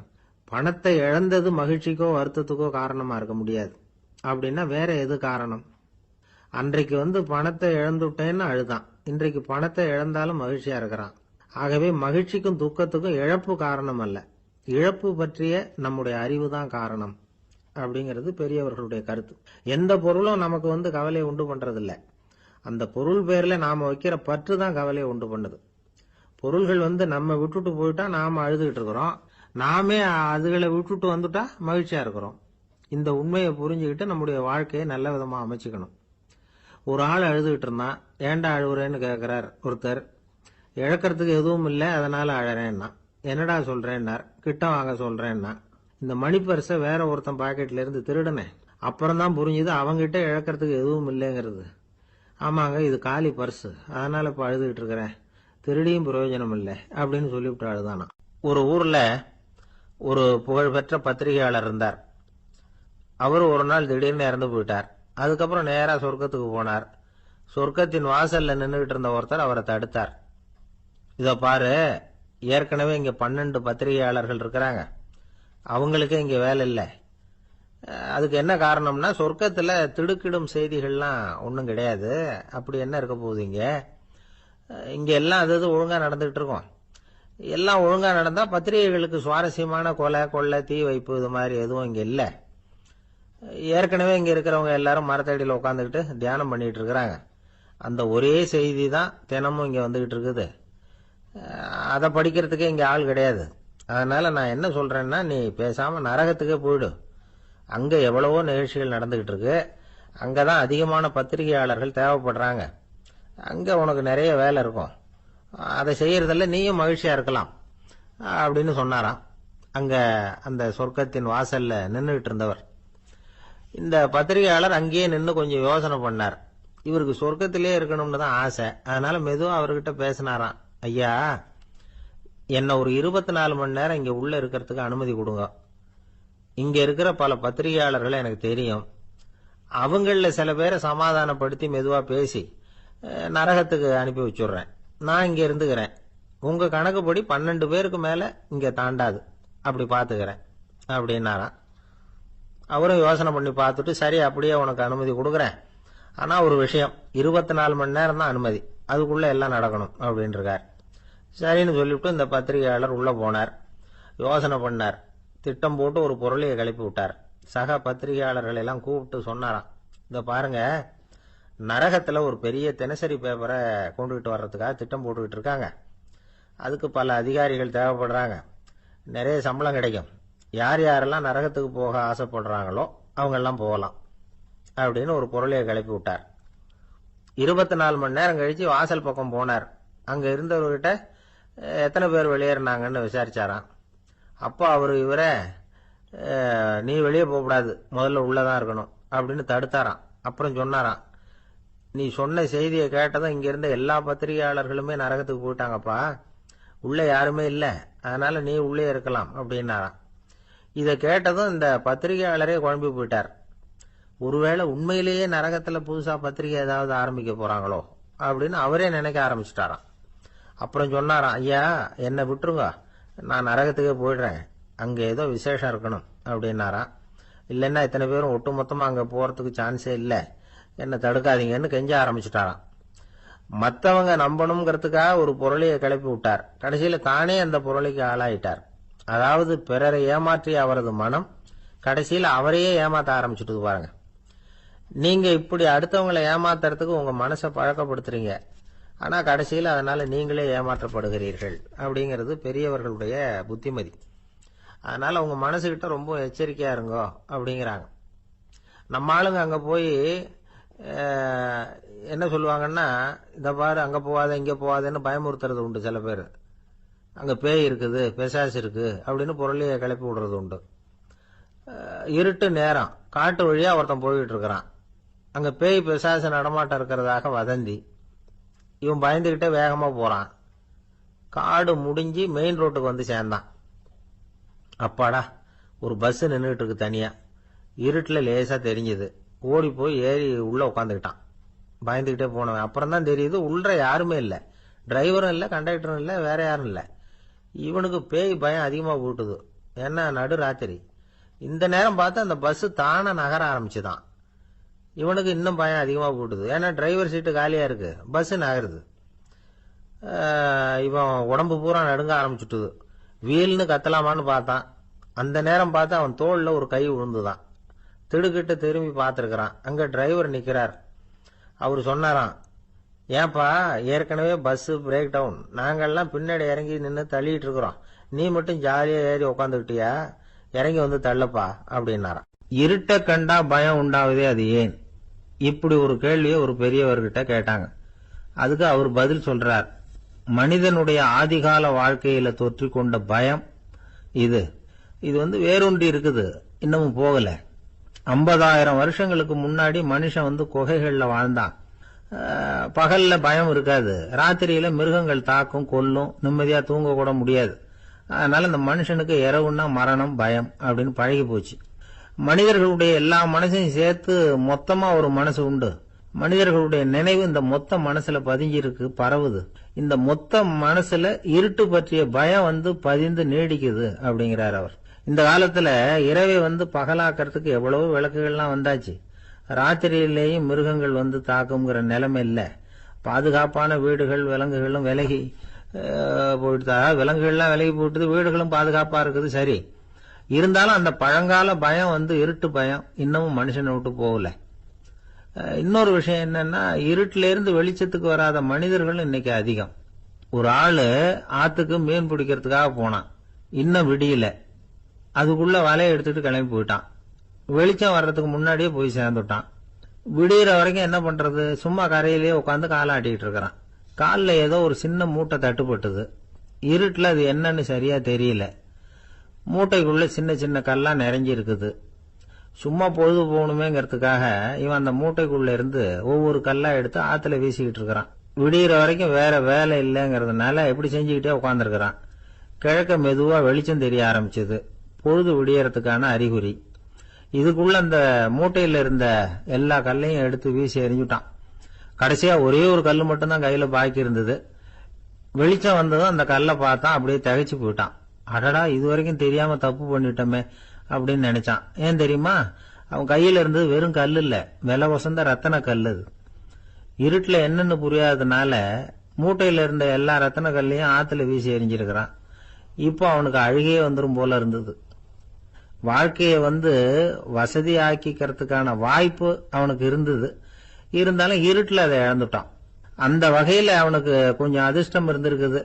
A: பணத்தை இழந்தது மகிழ்ச்சிக்கோ வருத்தத்துக்கோ காரணமா இருக்க முடியாது. அப்படின்னா வேற எது காரணம்? அன்றைக்கு வந்து பணத்தை இழந்துட்டேன்னு அழுதான், இன்றைக்கு பணத்தை இழந்தாலும் மகிழ்ச்சியா இருக்கிறான். ஆகவே மகிழ்ச்சிக்கும் துக்கத்துக்கும் இழப்பு காரணம் அல்ல, இழப்பு பற்றிய நம்முடைய அறிவு தான் காரணம் அப்படிங்கிறது பெரியவர்களுடைய கருத்து. எந்த பொருளும் நமக்கு வந்து கவலையை உண்டு பண்றதில்ல, அந்த பொருள் பேர்ல நாம வைக்கிற பற்று தான் கவலையை உண்டு பண்ணுது. பொருள்கள் வந்து நம்ம விட்டுட்டு போயிட்டா நாம அழுதுகிட்டு இருக்கிறோம், நாமே அதுகளை விட்டுட்டு வந்துட்டா மகிழ்ச்சியா இருக்கிறோம். இந்த உண்மையை புரிஞ்சுக்கிட்டு நம்முடைய வாழ்க்கையை நல்ல விதமா அமைச்சுக்கணும். ஒரு ஆள் அழுதுகிட்டு இருந்தான். ஏண்டா அழுகுறேன்னு கேட்கிறார் ஒருத்தர். இழக்கிறதுக்கு எதுவும் இல்லை, அதனால அழறேன்னா. என்னடா சொல்றேன்னார். கிட்ட வாங்க சொல்றேன்னா. இந்த மணி பர்ஸை வேற ஒருத்தன் பாக்கெட்ல இருந்து திருடனேன், அப்புறம் தான் புரிஞ்சுது அவங்கிட்ட இழக்கிறதுக்கு எதுவும் இல்லைங்கிறது. ஆமாங்க, இது காலி பர்ஸ், அதனால இப்ப அழுதுகிட்டு இருக்கிறேன், திருடியும் பிரயோஜனம் இல்லை அப்படின்னு சொல்லிவிட்டு அழுதானா. ஒரு ஊர்ல ஒரு புகழ்பெற்ற பத்திரிகையாளர் இருந்தார். அவர் ஒரு நாள் திடீர்னு இறந்து போயிட்டார். அதுக்கப்புறம் நேரா சொர்க்கத்துக்கு போனார். சொர்க்கத்தின் வாசல்ல நின்றுகிட்டு இருந்த ஒருத்தர் அவரை தடுத்தார். இத பாரு, ஏற்கனவே இங்க 12 பத்திரிகையாளர்கள் இருக்கிறாங்க, அவங்களுக்கு இங்க வேலை இல்லை. அதுக்கு என்ன காரணம்னா, சொர்க்கத்துல திடுக்கிடும் செய்திகள்லாம் ஒன்றும் கிடையாது, அப்படி என்ன இருக்க போகுது இங்க எல்லாம் அது ஒழுங்கா நடந்துகிட்டு இருக்கும். எல்லாம் ஒழுங்கா நடந்தா பத்திரிகைகளுக்கு சுவாரஸ்யமான கொலை கொள்ளை தீ வைப்பு இது மாதிரி எதுவும் இங்க இல்லை. ஏற்கனவே இங்க இருக்கிறவங்க எல்லாரும் மரத்தடியில் உட்காந்துக்கிட்டு தியானம் பண்ணிட்டு இருக்கிறாங்க. அந்த ஒரே செய்தி தான் தினமும் இங்க வந்துகிட்டு இருக்குது. அதை படிக்கிறதுக்கே இங்க ஆள் கிடையாது. அதனால நான் என்ன சொல்றேன்னா, நீ பேசாம நரகத்துக்கே போயிடு. அங்க எவ்வளவோ நிகழ்ச்சிகள் நடந்துகிட்டு இருக்கு, அங்கதான் அதிகமான பத்திரிகையாளர்கள் தேவைப்படுறாங்க, அங்க உனக்கு நிறைய வேலை இருக்கும், அதை செய்யறதில்ல நீயும் மகிழ்ச்சியா இருக்கலாம் அப்படின்னு சொன்னாராம். அங்க அந்த சொர்க்கத்தின் வாசல்ல நின்றுகிட்டு இருந்தவர். இந்த பத்திரிகையாளர் அங்கேயே நின்று கொஞ்சம் யோசனை பண்ணார். இவருக்கு சொர்க்கத்திலே இருக்கணும்னு தான் ஆசை, அதனால மெதுவா அவர்கிட்ட பேசினாராம். ஐயா, என்ன ஒரு 24 மணி நேரம் இங்க உள்ள இருக்கிறதுக்கு அனுமதி கொடுங்க. இங்க இருக்கிற பல பத்திரிகையாளர்களை எனக்கு தெரியும். அவங்கள சில பேரை சமாதானப்படுத்தி மெதுவா பேசி நரகத்துக்கு அனுப்பி வச்சுடுறேன். நான் இங்க இருந்துக்கிறேன். உங்க கணக்குப்படி 12 பேருக்கு மேல இங்க தாண்டாது, அப்படி பாத்துக்கிறேன் அப்படின்னாராம். அவரும் யோசனை பண்ணி பார்த்துட்டு, சரி அப்படியே உனக்கு அனுமதி கொடுக்குறேன், ஆனா ஒரு விஷயம், 24 மணி நேரம் தான் அனுமதி, அதுக்குள்ள எல்லாம் நடக்கணும் அப்படின்னு இருக்கார். சரின்னு சொல்லிவிட்டு இந்த பத்திரிகையாளர் உள்ள போனார். யோசனை பண்ணார். திட்டம் போட்டு ஒரு பொருளையை கிளப்பி விட்டார். சக பத்திரிகையாளர்கள் எல்லாம் கூப்பிட்டு சொன்னாராம், இந்த பாருங்க, நரகத்துல ஒரு பெரிய தினசரி பேப்பரை கொண்டுகிட்டு வர்றதுக்காக திட்டம் போட்டுக்கிட்டு இருக்காங்க. அதுக்கு பல அதிகாரிகள் தேவைப்படுறாங்க. நிறைய சம்பளம் கிடைக்கும். யார் யாரெல்லாம் நரகத்துக்கு போக ஆசைப்படுறாங்களோ அவங்க எல்லாம் போகலாம் அப்படின்னு ஒரு பொருளையை கிளப்பி விட்டார். 24 மணி நேரம் கழிச்சு வாசல் பக்கம் போனார். அங்க இருந்தவர்கிட்ட எத்தனை பேர் வெளியேறினாங்கன்னு விசாரிச்சாராம். அப்போ அவரு இவரை, நீ வெளியே போகக்கூடாது, முதல்ல உள்ளதான் இருக்கணும் அப்படின்னு தடுத்தாராம். அப்புறம் சொன்னாராம், நீ சொன்ன செய்தியை கேட்டதும் இங்க இருந்த எல்லா பத்திரிகையாளர்களுமே நரகத்துக்கு போயிட்டாங்கப்பா, உள்ள யாருமே இல்ல, அதனால நீ உள்ளே இருக்கலாம் அப்படின்னாராம். இதை கேட்டதும் இந்த பத்திரிகையாளரே குழம்பி போயிட்டார். ஒருவேளை உண்மையிலேயே நரகத்துல புதுசா பத்திரிகை ஏதாவது ஆரம்பிக்க போறாங்களோ அப்படின்னு அவரே நினைக்க ஆரம்பிச்சுட்டாராம். அப்புறம் சொன்னாராம், ஐயா என்னை விட்டுருங்க, நான் நரகத்துக்கே போயிடுறேன், அங்க ஏதோ விசேஷம் இருக்கணும் அப்படின்னாராம். இல்லைன்னா இத்தனை பேரும் ஒட்டு மொத்தமா அங்க போறதுக்கு சான்ஸே இல்லை, என்ன தடுக்காதீங்கன்னு கெஞ்ச ஆரம்பிச்சுட்டாராம். மற்றவங்க நம்பணுங்கிறதுக்காக ஒரு பொருளையை கிளப்பி விட்டார். கடைசியில தானே அந்த பொருளைக்கு ஆளாயிட்டார். அதாவது பிறரை ஏமாற்றிய அவரது மனம் கடைசியில அவரையே ஏமாத்த ஆரம்பிச்சுட்டு பாருங்க. நீங்க இப்படி அடுத்தவங்களை ஏமாத்துறதுக்கு உங்க மனசை பழக்கப்படுத்துறீங்க, ஆனா கடைசியில அதனால நீங்களே ஏமாற்றப்படுகிறீர்கள் அப்படிங்கிறது பெரியவர்களுடைய புத்திமதி. அதனால உங்க மனசுகிட்ட ரொம்ப எச்சரிக்கையா இருங்கோ அப்படிங்கிறாங்க. நம்ம ஆளுங்க அங்க போய் என்ன சொல்லுவாங்கன்னா, இந்த பாரு அங்க போவாத இங்க போவாதன்னு பயமுறுத்துறது உண்டு. சில பேர் அங்க பேய் இருக்குது, பிசாசு இருக்கு அப்படின்னு பொருளையை கிளப்பி விடுறது உண்டு. இருட்டு நேரம், காட்டு வழியா ஒருத்தன் போயிட்டு இருக்கிறான். அங்க பேய் பிசாசு நடமாட்டம் இருக்கிறதாக வதந்தி. இவன் பயந்துகிட்டே வேகமா போறான். காடு முடிஞ்சு மெயின் ரோட்டுக்கு வந்து சேர்ந்தான். அப்பாடா, ஒரு பஸ் நின்றுட்டு இருக்கு தனியா, இருட்டுல லேசா தெரிஞ்சது. ஓடி போய் ஏறி உள்ள உட்காந்துக்கிட்டான். பயந்துகிட்டே போனவன் அப்புறம் தான் தெரியுது உள்ள யாருமே இல்லை, டிரைவரும் இல்லை, கண்டக்டரும் இல்லை, வேற யாரும் இல்லை. இவனுக்கு பேய் பயம் அதிகமா போட்டுது. ஏன்னா நடு ராத்திரி, இந்த நேரம் பார்த்து அந்த பஸ் தானே நகர ஆரம்பிச்சுதான். இவனுக்கு இன்னும் பயம் அதிகமா போட்டுது. ஏன்னா டிரைவர் சீட்டு காலியா இருக்கு, பஸ் நகருது. இவன் உடம்பு பூரா நடுங்க ஆரம்பிச்சுட்டுது. வீல்னு கத்தலாமான்னு பார்த்தான். அந்த நேரம் பார்த்து அவன் தோல்ல ஒரு கை விழுந்துதான். திடுக்கிட்டு திரும்பி பார்த்திருக்கிறான். அங்க டிரைவர் நிக்கிறார். அவரு சொன்னாராம், ஏன்பா ஏற்கனவே பஸ் பிரேக் டவுன், நாங்கெல்லாம் பின்னாடி இறங்கி நின்று தள்ளிட்டு இருக்கிறோம், நீ மட்டும் ஜாலியா ஏறி உக்காந்துக்கிட்டியா, இறங்கி வந்து தள்ளப்பா அப்படின்னாராம். இருட்ட கண்டா பயம் உண்டாவதே அது ஏன்? இப்படி ஒரு கேள்வியை ஒரு பெரியவர்கிட்ட கேட்டாங்க. அதுக்கு அவர் பதில் சொல்றார், மனிதனுடைய ஆதிகால வாழ்க்கையில தொற்றிக்கொண்ட பயம் இது வேரூன்றி இருக்குது, இன்னமும் போகல. 50,000 வருஷங்களுக்கு முன்னாடி மனுஷன் குகைகள்ல வாழ்ந்தான். பகல்ல பயம் இருக்காது, ராத்திரியில மிருகங்கள் தாக்கும், கொல்லும், நிம்மதியா தூங்க கூட முடியாது. அதனால இந்த மனுஷனுக்கு இரவுன்னா மரணம், பயம் அப்படின்னு பழகி போச்சு. மனிதர்களுடைய எல்லா மனசையும் சேர்த்து மொத்தமா ஒரு மனசு உண்டு. மனிதர்களுடைய நினைவு இந்த மொத்த மனசுல பதிஞ்சிருக்கு, பரவுது. இந்த மொத்த மனசுல இருட்டு பற்றிய பயம் பதிந்து நீடிக்குது அப்படிங்கிறார் அவர். இந்த காலத்துல இரவை பகலாக்கிறதுக்கு எவ்வளவு விளக்குகள்லாம் வந்தாச்சு. ராத்திரியிலேயும் மிருகங்கள் தாக்குங்கிற நிலைமை இல்ல. பாதுகாப்பான வீடுகள், விலங்குகளும் விலகி போயிட்டு, விலங்குகள்லாம் விலகி போயிட்டு, வீடுகளும் பாதுகாப்பா இருக்குது. சரி, இருந்தாலும் அந்த பழங்கால பயம் இருட்டு பயம் இன்னமும் மனுஷனை விட்டு போகல. இன்னொரு விஷயம் என்னன்னா, இருட்டுல இருந்து வெளிச்சத்துக்கு வராத மனிதர்கள் இன்னைக்கு அதிகம். ஒரு ஆளு ஆத்துக்கு மீன் பிடிக்கிறதுக்காக போனான், இன்னும் விடியல. அதுக்குள்ள வலையை எடுத்துட்டு கிளம்பி போயிட்டான். வெளிச்சம் வர்றதுக்கு முன்னாடியே போய் சேர்ந்துட்டான். விடிகிற வரைக்கும் என்ன பண்றது, சும்மா கரையிலேயே உட்காந்து காலாட்டிட்டு இருக்கிறான். காலில் ஏதோ ஒரு சின்ன மூட்டை தட்டுப்பட்டது. இருட்டுல அது என்னன்னு சரியா தெரியல. மூட்டைக்குள்ள சின்ன சின்ன கல்லா நிறைஞ்சி இருக்குது. சும்மா பொழுது போகணுமேங்கிறதுக்காக இவன் அந்த மூட்டைக்குள்ள இருந்து ஒவ்வொரு கல்லா எடுத்து ஆத்துல வீசிக்கிட்டு இருக்கிறான். விடிகிற வரைக்கும் வேற வேலை இல்லைங்கிறதுனால எப்படி செஞ்சுக்கிட்டே உட்காந்துருக்கிறான். கிழக்க மெதுவா வெளிச்சம் தெரிய ஆரம்பிச்சது. பொழுது விடியறதுக்கான அறிகுறி. இதுக்குள்ள அந்த மூட்டையில இருந்த எல்லா கல்லையும் எடுத்து வீசி எறிஞ்சுட்டான். கடைசியா ஒரே ஒரு கல்லு மட்டும்தான் கையில பாக்கி இருந்தது. வெளிச்சம் வந்ததும் அந்த கல்லை பார்த்தான். அப்படியே திகைச்சு போயிட்டான். அடடா, இது வரைக்கும் தெரியாம தப்பு பண்ணிட்டோமே அப்படின்னு நினைச்சான். ஏன் தெரியுமா? அவன் கையில இருந்தது வெறும் கல் இல்ல, விலை வசந்த ரத்தன கல். அது இருட்டுல என்னன்னு புரியாததுனால மூட்டையில இருந்த எல்லா ரத்தன கல்லையும் ஆத்துல வீசி எறிஞ்சிருக்கிறான். இப்போ அவனுக்கு அழுகையே வந்துரும் போல இருந்தது. வாழ்க்கைய வசதி ஆக்கிக்கிறதுக்கான வாய்ப்பு அவனுக்கு இருந்தது. இருந்தாலும் இருட்டுல அதை இழந்துட்டான். அந்த வகையில அவனுக்கு கொஞ்சம் அதிர்ஷ்டம் இருந்திருக்குது.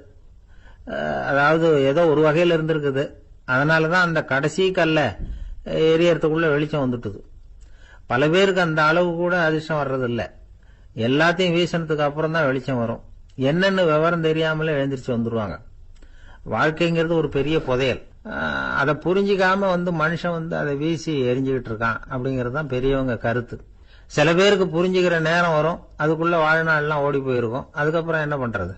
A: அதாவது ஏதோ ஒரு வகையில இருந்திருக்குது. அதனாலதான் அந்த கடைசி கல்ல எரியறதுக்குள்ள வெளிச்சம் வந்துட்டுது. பல பேருக்கு அந்த அளவு கூட அதிர்ஷ்டம் வர்றதில்ல. எல்லாத்தையும் வீசினதுக்கு அப்புறம் தான் வெளிச்சம் வரும். என்னன்னு விவரம் தெரியாமலே எழுந்திரிச்சு வந்துருவாங்க. வாழ்க்கைங்கிறது ஒரு பெரிய புதையல். அதை புரிஞ்சிக்காம மனுஷன் அதை வீசி எரிஞ்சுக்கிட்டு இருக்கான் அப்படிங்கறது தான் பெரியவங்க கருத்து. சில பேருக்கு புரிஞ்சுக்கிற நேரம் வரும், அதுக்குள்ள வாழ்நாள்லாம் ஓடி போயிருக்கும். அதுக்கப்புறம் என்ன பண்றது?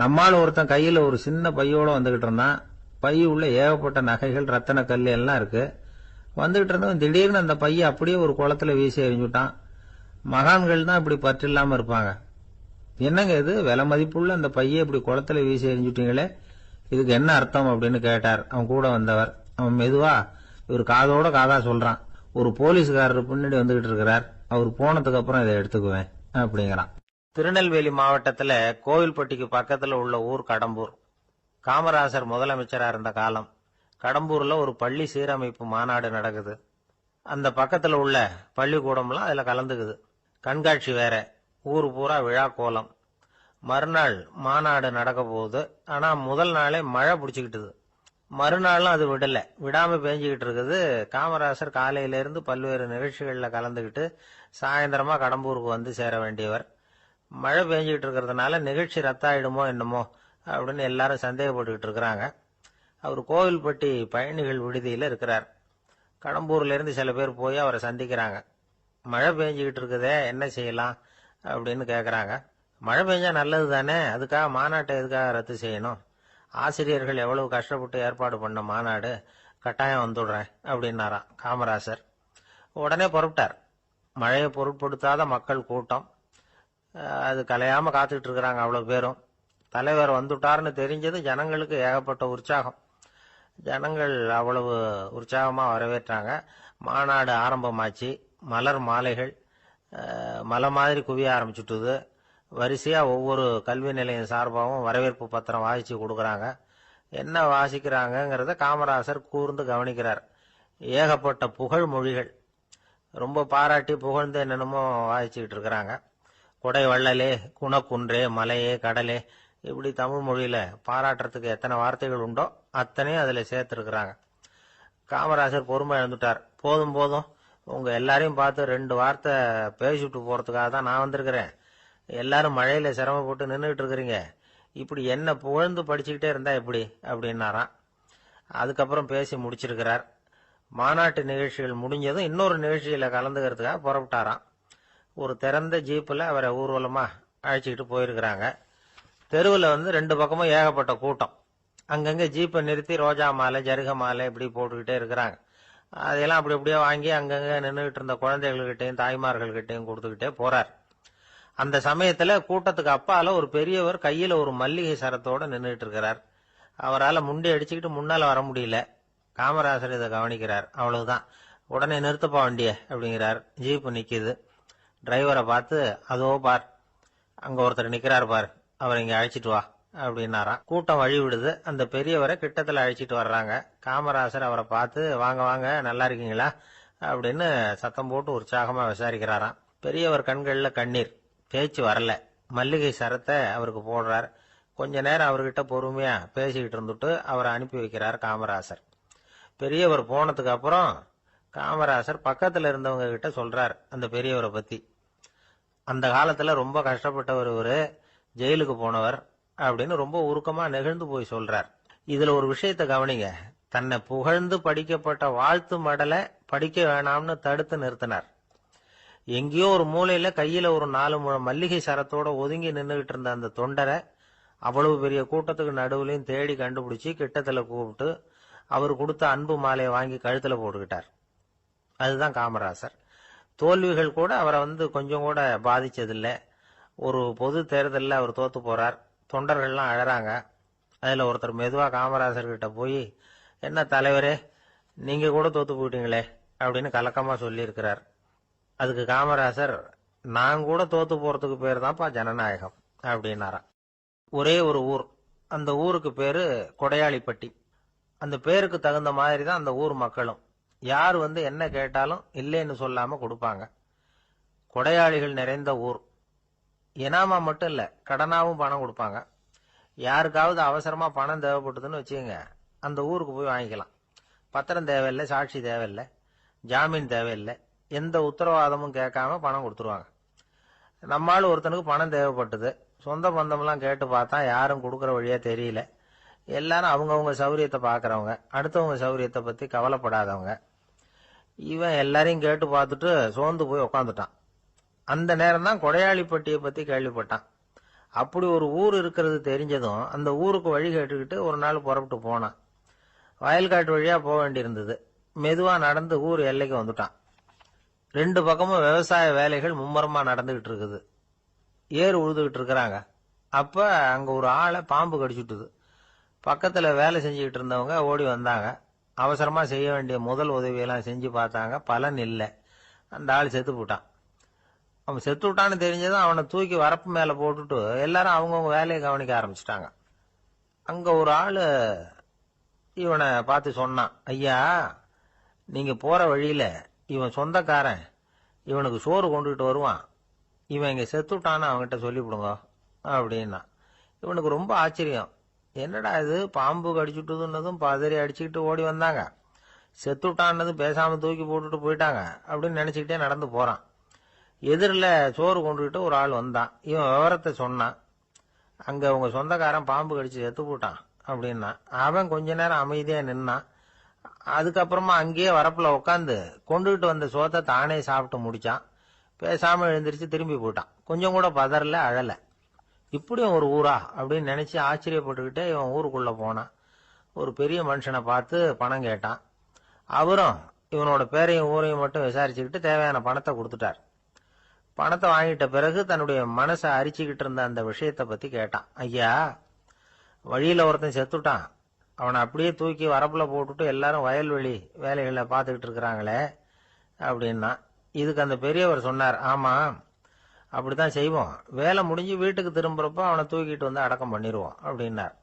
A: நம்மால ஒருத்தன் கையில ஒரு சின்ன பையோட வந்துகிட்டு இருந்தான். பை உள்ள ஏகப்பட்ட நகைகள், ரத்தன கல் எல்லாம் இருக்கு. வந்துகிட்டு இருந்தவன் திடீர்னு அந்த பைய அப்படியே ஒரு குளத்துல வீசி எறிஞ்சுட்டான். மகான்கள் தான் இப்படி பற்று இல்லாம இருப்பாங்க. என்னங்க இது, விலை மதிப்புள்ள அந்த பைய இப்படி குளத்துல வீசி எறிஞ்சுட்டீங்களே, இதுக்கு என்ன அர்த்தம் அப்படின்னு கேட்டார் அவன் கூட வந்தவர். அவன் மெதுவா இவர் காதோட காதா சொல்றான். ஒரு போலீஸ்காரர் பின்னாடி வந்துகிட்டு இருக்கிறார், அவர் போனதுக்கு அப்புறம் இதை எடுத்துக்குவேன் அப்படிங்கிறான். திருநெல்வேலி மாவட்டத்துல கோவில்பட்டிக்கு பக்கத்துல உள்ள ஊர் கடம்பூர். காமராசர் முதலமைச்சரா இருந்த காலம். கடம்பூர்ல ஒரு பள்ளி சீரமைப்பு மாநாடு நடக்குது. அந்த பக்கத்துல உள்ள பள்ளிக்கூடம்லாம் அதுல கலந்துக்குது. கண்காட்சி வேற, ஊர் பூரா விழா கோலம். மறுநாள் மாநாடு நடக்க போகுது. ஆனா முதல் நாளே மழை பிடிச்சுக்கிட்டுது. மறுநாளும் அது விடாம பேஞ்சுக்கிட்டு இருக்குது. காமராசர் காலையில இருந்து பல்வேறு நிகழ்ச்சிகள்ல கலந்துகிட்டு சாயந்தரமா கடம்பூருக்கு வந்து சேர வேண்டியவர். மழை பெஞ்சுக்கிட்டு இருக்கிறதுனால நிகழ்ச்சி ரத்தாயிடுமோ என்னமோ அப்படின்னு எல்லாரும் சந்தேகப்பட்டுக்கிட்டு இருக்கிறாங்க. அவர் கோவில்பட்டி பயணிகள் விடுதியில இருக்கிறார். கடம்பூர்ல இருந்து சில பேர் போய் அவரை சந்திக்கிறாங்க. மழை பெஞ்சுக்கிட்டு இருக்குதே, என்ன செய்யலாம் அப்படின்னு கேக்குறாங்க. மழை பெஞ்சா நல்லது தானே, அதுக்காக மாநாட்டை எதுக்காக ரத்து செய்யணும்? ஆசிரியர்கள் எவ்வளவு கஷ்டப்பட்டு ஏற்பாடு பண்ண மாநாடு, கட்டாயம் வந்துடுறேன் அப்படின்னாராம் காமராசர். உடனே புறப்பட்டார். மழையை பொருட்படுத்தாத மக்கள் கூட்டம். அது கலையாம காத்துக்கிட்டு இருக்கிறாங்க அவ்வளவு பேரும். தலைவர் வந்துட்டார்னு தெரிஞ்சது ஜனங்களுக்கு ஏகப்பட்ட உற்சாகம். ஜனங்கள் அவ்வளவு உற்சாகமா வரவேற்றாங்க. மாநாடு ஆரம்பமாச்சு. மலர் மாலைகள் மலை மாதிரி குவிய ஆரம்பிச்சுட்டுது. வரிசையா ஒவ்வொரு கல்வி நிலையம் சார்பாகவும் வரவேற்பு பத்திரம் வாசிச்சு கொடுக்கறாங்க. என்ன வாசிக்கிறாங்கிறத காமராசர் கூர்ந்து கவனிக்கிறார். ஏகப்பட்ட புகழ் மொழிகள், ரொம்ப பாராட்டி புகழ்ந்து என்னென்னமோ வாசிச்சுக்கிட்டு இருக்கிறாங்க. கொடை வள்ளலே, குணக்குன்றே, மலையே, கடலே, இப்படி தமிழ் மொழியில பாராட்டுறதுக்கு எத்தனை வார்த்தைகள் உண்டோ அத்தனையும் அதுல சேர்த்திருக்கிறாங்க. காமராசர் பொறுமை இழந்துட்டார். போதும் போதும், உங்க எல்லாரையும் பார்த்து 2 வார்த்தை பேசிட்டு போறதுக்காக தான் நான் வந்திருக்கிறேன். எல்லாரும் மழையில சிரமப்பட்டு நின்றுட்டு இருக்கிறீங்க, இப்படி என்ன புகழ்ந்து படிச்சுக்கிட்டே இருந்தா எப்படி அப்படின்னாராம். அதுக்கப்புறம் பேசி முடிச்சிருக்கிறார். மாநாட்டு நிகழ்ச்சிகள் முடிஞ்சதும் இன்னொரு நிகழ்ச்சியில கலந்துக்கிறதுக்காக புறப்பட்டாராம். ஒரு திறந்த ஜீப்ல அவரை ஊர்வலமா அழைச்சிக்கிட்டு போயிருக்கிறாங்க. தெருவில் 2 பக்கமும் ஏகப்பட்ட கூட்டம். அங்கங்க ஜீப்பை நிறுத்தி ரோஜா மாலை, ஜருக மாலை இப்படி போட்டுக்கிட்டே இருக்கிறாங்க. அதையெல்லாம் அப்படி அப்படியே வாங்கி அங்கங்க நின்றுகிட்டு இருந்த குழந்தைகள்கிட்டையும் தாய்மார்கள்கிட்டையும் கொடுத்துக்கிட்டே போறார். அந்த சமயத்துல கூட்டத்துக்கு அப்பால ஒரு பெரியவர் கையில ஒரு மல்லிகை சரத்தோட நின்றுட்டு இருக்கிறார். அவரால் முண்டி அடிச்சுக்கிட்டு முன்னால வர முடியல. காமராசர் இதை கவனிக்கிறார். அவ்வளவுதான், உடனே நிறுத்தப்பா வண்டிய அப்படிங்கிறார். ஜீப்பு நிக்குது. டிரைவரை பார்த்து, அதோ பார், அங்க ஒருத்தர் நிக்கிறார் பார், அவரை இங்க அழைச்சிட்டு வா அப்படின்னாராம். கூட்டம் வழி விடுது. அந்த பெரியவரை கிட்டத்துல அழைச்சிட்டு வர்றாங்க. காமராசர் அவரை பார்த்து, வாங்க வாங்க, நல்லா இருக்கீங்களா அப்படின்னு சத்தம் போட்டு உற்சாகமா விசாரிக்கிறாராம். பெரியவர் கண்கள்ல கண்ணீர், பேச்சு வரல. மல்லிகை சரத்தை அவருக்கு போடுறார். கொஞ்ச நேரம் அவர்கிட்ட பொறுமையா பேசிக்கிட்டு இருந்துட்டு அவரை அனுப்பி வைக்கிறார் காமராசர். பெரியவர் போனதுக்கு அப்புறம் காமராசர் பக்கத்துல இருந்தவங்க கிட்ட சொல்றார் அந்த பெரியவரை பத்தி. அந்த காலத்துல ரொம்ப கஷ்டப்பட்டவர் இவரு, ஜெயிலுக்கு போனவர் அப்படின்னு ரொம்ப உருக்கமா நெகிழ்ந்து போய் சொல்றார். இதுல ஒரு விஷயத்த கவனிங்க. தன்னை புகழ்ந்து படிக்கப்பட்ட வாழ்த்து மடலை படிக்க வேணாம்னு தடுத்து நிறுத்தினார். எங்கேயோ ஒரு மூலையில கையில ஒரு 4 முழம் மல்லிகை சரத்தோட ஒதுங்கி நின்றுகிட்டு இருந்த அந்த தொண்டரை அவ்வளவு பெரிய கூட்டத்துக்கு நடுவுலையும் தேடி கண்டுபிடிச்சு கிட்டத்துல கூப்பிட்டு அவர் கொடுத்த அன்பு மாலையை வாங்கி கழுத்துல போட்டுக்கிட்டார். அதுதான் காமராசர். தோல்விகள் கூட அவரை கொஞ்சம் கூட பாதிச்சதில்லை. ஒரு பொது தேர்தலில் அவர் தோத்து போறார். தொண்டர்கள்லாம் அழறாங்க. அதுல ஒருத்தர் மெதுவா காமராசர் கிட்ட போய், என்ன தலைவரே, நீங்க கூட தோத்து போயிட்டீங்களே அப்படின்னு கலக்கமா சொல்லி இருக்கிறார். அதுக்கு காமராசர், நான் கூட தோத்து போறதுக்கு பேர் தான்ப்பா ஜனநாயகம் அப்படின்னாராம். ஒரே ஒரு ஊர், அந்த ஊருக்கு பேரு கொடையாளிப்பட்டி. அந்த பேருக்கு தகுந்த மாதிரி தான் அந்த ஊர் மக்களும். யார் என்ன கேட்டாலும் இல்லைன்னு சொல்லாம கொடுப்பாங்க. கொடையாளிகள் நிறைந்த ஊர். இனாமா மட்டும் இல்ல, கடனாவும் பணம் கொடுப்பாங்க. யாருக்காவது அவசரமா பணம் தேவைப்பட்டதுன்னு வச்சுக்கோங்க, அந்த ஊருக்கு போய் வாங்கிக்கலாம். பத்திரம் தேவையில்லை, சாட்சி தேவையில்லை, ஜாமீன் தேவையில்லை, எந்த உத்தரவாதமும் கேட்காம பணம் கொடுத்துருவாங்க. நம்மால் ஒருத்தனுக்கு பணம் தேவைப்பட்டது. சொந்த பந்தம்லாம் கேட்டு பார்த்தா யாரும் கொடுக்கற வழியா தெரியல. எல்லாரும் அவங்கவுங்க சௌரியத்தை பாக்குறவங்க, அடுத்தவங்க சௌரியத்தை பத்தி கவலைப்படாதவங்க. இவன் எல்லாரையும் கேட்டு பார்த்துட்டு சோர்ந்து போய் உக்காந்துட்டான். அந்த நேரம் தான் கொடையாளிப்பட்டியை பத்தி கேள்விப்பட்டான். அப்படி ஒரு ஊர் இருக்கிறது தெரிஞ்சதும் அந்த ஊருக்கு வழி கேட்டுக்கிட்டு ஒரு நாள் புறப்பட்டு போனான். வயல்காட்டு வழியா போக வேண்டியிருந்தது. மெதுவா நடந்து ஊர் எல்லைக்கு வந்துட்டான். 2 பக்கமும் விவசாய வேலைகள் மும்முரமா நடந்துகிட்டு இருக்குது. ஏறு உழுதுகிட்டு இருக்கிறாங்க. அப்ப அங்க ஒரு ஆளை பாம்பு கடிச்சுட்டுது. பக்கத்துல வேலை செஞ்சுக்கிட்டு இருந்தவங்க ஓடி வந்தாங்க. அவசரமா செய்ய வேண்டிய முதல் உதவியெல்லாம் செஞ்சு பார்த்தாங்க. பலன் இல்லை. அந்த ஆள் செத்து போட்டான். அவன் செத்து விட்டான்னு தெரிஞ்சதும் அவனை தூக்கி வரப்பு மேல போட்டுட்டு எல்லாரும் அவங்கவுங்க வேலையை கவனிக்க ஆரம்பிச்சுட்டாங்க. அங்க ஒரு ஆளு இவனை பார்த்து சொன்னான், ஐயா, நீங்க போற வழியில இவன் சொந்தக்காரன், இவனுக்கு சோறு கொண்டுகிட்டு வருவான், இவன் இங்க செத்துட்டான்னு அவன்கிட்ட சொல்லிவிடுங்க அப்படின்னா. இவனுக்கு ரொம்ப ஆச்சரியம். என்னடா இது, பாம்பு கடிச்சுட்டுதுன்னதும் பதறி அடிச்சுக்கிட்டு ஓடி வந்தாங்க, செத்துட்டான்னதும் பேசாம தூக்கி போட்டுட்டு போயிட்டாங்க அப்படின்னு நினைச்சுக்கிட்டே நடந்து போறான். எதிரில் சோறு கொண்டுகிட்டு ஒரு ஆள் வந்தான். இவன் விவரத்தை சொன்னான். அங்க உங்க சொந்தக்காரன் பாம்பு கடிச்சு செத்து போட்டான் அப்படின்னா. அவன் கொஞ்ச நேரம் அமைதியா நின்னான். அதுக்கப்புறமா அங்கேயே வரப்புல உட்காந்து கொண்டுகிட்டு வந்த சோத்தை தானே சாப்பிட்டு முடிச்சான். பேசாம எழுந்திரிச்சு திரும்பி போயிட்டான். கொஞ்சம் கூட பதறல, அழல. இப்படியும் ஒரு ஊரா அப்படின்னு நினைச்சு ஆச்சரியப்பட்டுக்கிட்டே இவன் ஊருக்குள்ள போனான். ஒரு பெரிய மனுஷனை பார்த்து பணம் கேட்டான். அவரும் இவனோட பேரையும் ஊரையும் மட்டும் விசாரிச்சுக்கிட்டு தேவையான பணத்தை கொடுத்துட்டார். பணத்தை வாங்கிட்ட பிறகு தன்னுடைய மனசை அரிச்சுக்கிட்டு இருந்த அந்த விஷயத்தை பத்தி கேட்டான். ஐயா, வழியில ஒருத்தன் செத்துட்டான், அவனை அப்படியே தூக்கி வரப்புல போட்டுட்டு எல்லாரும் வயல்வெளி வேலைகளை பார்த்துக்கிட்டு இருக்கிறாங்களே அப்படின்னா. இதுக்கு அந்த பெரியவர் சொன்னார், ஆமா, அப்படித்தான் செய்வோம். வேலை முடிஞ்சு வீட்டுக்கு திரும்புறப்ப அவனை தூக்கிட்டு அடக்கம் பண்ணிடுவோம் அப்படின்னார்.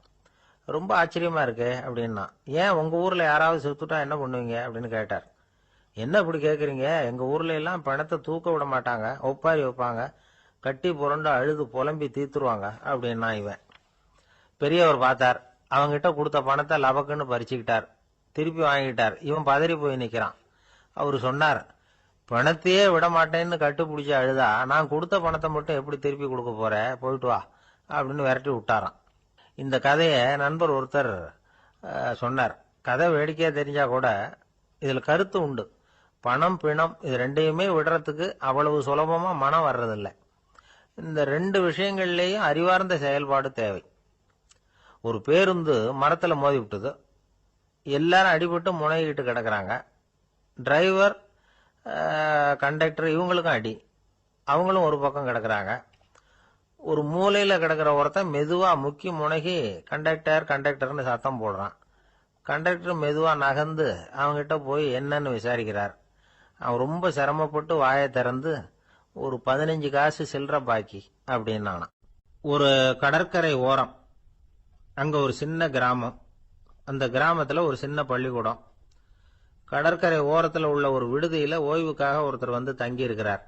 A: ரொம்ப ஆச்சரியமா இருக்கு அப்படின்னா. ஏன் உங்க ஊர்ல யாராவது செத்துட்டா என்ன பண்ணுவீங்க அப்படின்னு கேட்டார். என்ன இப்படி கேக்குறீங்க, எங்க ஊர்ல எல்லாம் பணத்தை தூக்க விட மாட்டாங்க, ஒப்பாரி வைப்பாங்க, கட்டி புரண்டு அழுது புலம்பி தீத்துருவாங்க அப்படின்னா. இவன் பெரியவர் பார்த்தார். அவங்கிட்ட கொடுத்த பணத்தை லபக்குன்னு பறிச்சுக்கிட்டார். திருப்பி வாங்கிட்டார். இவன் பதறி போய் நிக்கிறான். அவரு சொன்னார், பணத்தையே விட மாட்டேன்னு கட்டுப்பிடிச்சு அழுதா நான் கொடுத்த பணத்தை மட்டும் எப்படி திருப்பி கொடுக்க போற, போயிட்டு வா அப்படின்னு விரட்டி விட்டாராம். இந்த கதையை நண்பர் ஒருத்தர் சொன்னார். கதை வேடிக்கையா தெரிஞ்சா கூட இதுல கருத்து உண்டு. பணம் பிணம் இது ரெண்டையுமே விடுறதுக்கு அவ்வளவு சுலபமா மனம் வர்றதில்லை. இந்த 2 விஷயங்கள்லயும் அறிவார்ந்த செயல்பாடு தேவை. ஒரு பேருந்து மரத்துல மோதி விட்டது. எல்லாரும் அடிபட்டு முனைகிட்டு கிடக்குறாங்க. டிரைவர், கண்டக்டர் இவங்களுக்கும் அடி. அவங்களும் ஒரு பக்கம் கிடக்குறாங்க. ஒரு மூலையில கிடக்கிற ஒருத்தன் மெதுவா முக்கி முனகி கண்டக்டர்னு சத்தம் போடுறான். கண்டக்டர் மெதுவா நகர்ந்து அவங்கிட்ட போய் என்னன்னு விசாரிக்கிறார். அவன் ரொம்ப சிரமப்பட்டு வாயை திறந்து ஒரு 15 காசு சில்லற பாக்கி அப்படின்னானான். ஒரு கடற்கரை ஓரம், அங்க ஒரு சின்ன கிராமம். அந்த கிராமத்துல ஒரு சின்ன பள்ளிக்கூடம். கடற்கரை ஓரத்துல உள்ள ஒரு விடுதியில ஓய்வுக்காக ஒருத்தர் தங்கி இருக்கிறார்.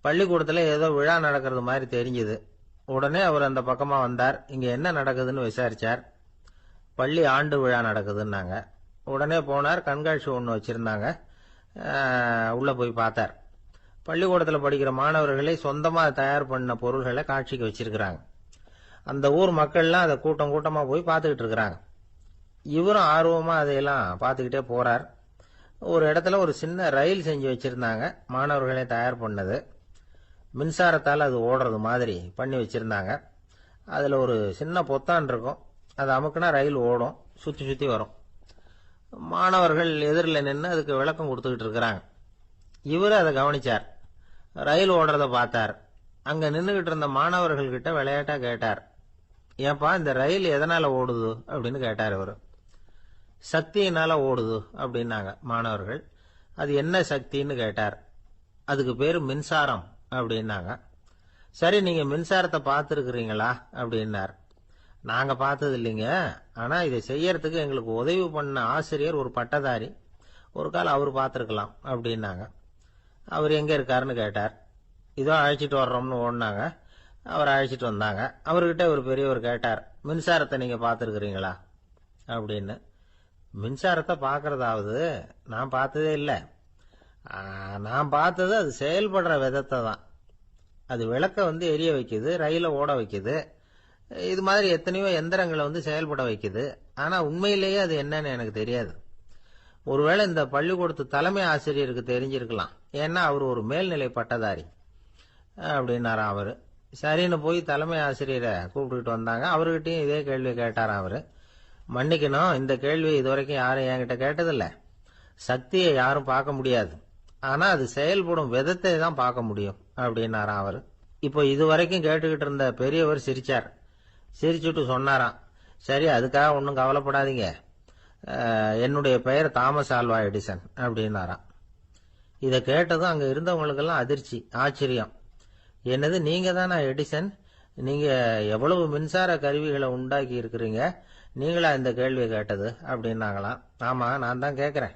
A: பள்ளிக்கூடத்துல ஏதோ விழா நடக்கிறது மாதிரி தெரிஞ்சது. உடனே அவர் அந்த பக்கமா வந்தார். இங்க என்ன நடக்குதுன்னு விசாரிச்சார். பள்ளி ஆண்டு விழா நடக்குதுன்னாங்க. உடனே போனார். கண்காட்சி ஒன்று வச்சிருந்தாங்க. உள்ள போய் பார்த்தார். பள்ளிக்கூடத்தில் படிக்கிற மாணவர்களை சொந்தமா தயார் பண்ண பொருள்களை காட்சிக்கு வச்சிருக்கிறாங்க. அந்த ஊர் மக்கள்லாம் அதை கூட்டம் கூட்டமா போய் பார்த்துக்கிட்டு இருக்கிறாங்க. இவரும் ஆர்வமா அதையெல்லாம் பார்த்துக்கிட்டே போறார். ஒரு இடத்துல ஒரு சின்ன ரயில் செஞ்சு வச்சிருந்தாங்க. மாணவர்களே தயார் பண்ணது. மின்சாரத்தால் அது ஓடுறது மாதிரி பண்ணி வச்சிருந்தாங்க. அதுல ஒரு சின்ன பொத்தான் இருக்கும். அது அமுக்குனா ரயில் ஓடும், சுத்தி சுத்தி வரும். மாணவர்கள் எதிரில் நின்று அதுக்கு விளக்கம் கொடுத்துக்கிட்டு இருக்கிறாங்க. இவரு அதை கவனிச்சார். ரயில் ஓடுறத பார்த்தார். அங்க நின்றுகிட்டு இருந்த மாணவர்கள் கிட்ட விளையாட்டா கேட்டார், ஏன்பா இந்த ரயில் எதனால ஓடுது அப்படின்னு கேட்டார் இவரு. சக்தியினால ஓடுது அப்படின்னாங்க மாணவர்கள். அது என்ன சக்தின்னு கேட்டார். அதுக்கு பேரு மின்சாரம் அப்படின்னாங்க. சரி, நீங்க மின்சாரத்தை பார்த்துருக்கிறீங்களா அப்படின்னார். நாங்க பார்த்தது இல்லைங்க, ஆனா இதை செய்யறதுக்கு எங்களுக்கு உதவி பண்ண ஆசிரியர் ஒரு பட்டதாரி, ஒரு கால் அவர் பார்த்துருக்கலாம் அப்படின்னாங்க. அவர் எங்க இருக்காருன்னு கேட்டார். இதோ அழைச்சிட்டு வர்றோம்னு ஓடினாங்க. அவர் அழைச்சிட்டு வந்தாங்க. அவர்கிட்ட ஒரு பெரியவர் கேட்டார், மின்சாரத்தை நீங்க பார்த்துருக்கிறீங்களா அப்படின்னு. மின்சாரத்தை பார்க்கறதாவது நான் பார்த்ததே இல்லை. நான் பார்த்தது அது செயல்படுற விதத்தை தான். அது விளக்க எரிய வைக்குது, ரயில ஓட வைக்குது, இது மாதிரி எத்தனையோ எந்திரங்களை செயல்பட வைக்குது. ஆனா உண்மையிலேயே அது என்னன்னு எனக்கு தெரியாது. ஒருவேளை இந்த பள்ளிக்கூடத்து தலைமை ஆசிரியருக்கு தெரிஞ்சிருக்கலாம், ஏன்னா அவர் ஒரு மேல்நிலை பட்டதாரி அப்படின்னாராம் அவரு. சரின்னு போய் தலைமை ஆசிரியரை கூப்பிட்டுக்கிட்டு வந்தாங்க. அவர்கிட்டயும் இதே கேள்வி கேட்டாராம் அவரு. மன்னிக்கணும், இந்த கேள்வி இதுவரைக்கும் யாரும் என்கிட்ட கேட்டதில்லை. சக்தியை யாரும் பார்க்க முடியாது, ஆனா அது செயல்படும் விதத்தை தான் பார்க்க முடியும் அப்படின்னாராம் அவரு. இப்போ இதுவரைக்கும் கேட்டுக்கிட்டு இருந்த பெரியவர் சிரிச்சார். சிரிச்சுட்டு சொன்னாராம், சரி, அதுக்காக ஒன்றும் கவலைப்படாதீங்க, என்னுடைய பெயர் தாமஸ் ஆல்வா எடிசன் அப்படின்னாராம். இதை கேட்டதும் அங்க இருந்தவங்களுக்கெல்லாம் அதிர்ச்சி, ஆச்சரியம். என்னது, நீங்க தானா எடிசன்? நீங்க எவ்வளவு மின்சார கருவிகளை உண்டாக்கி இருக்கிறீங்க, நீங்களா இந்த கேள்வியை கேட்டது அப்படின்னாங்களாம். ஆமா, நான் தான் கேட்கிறேன்,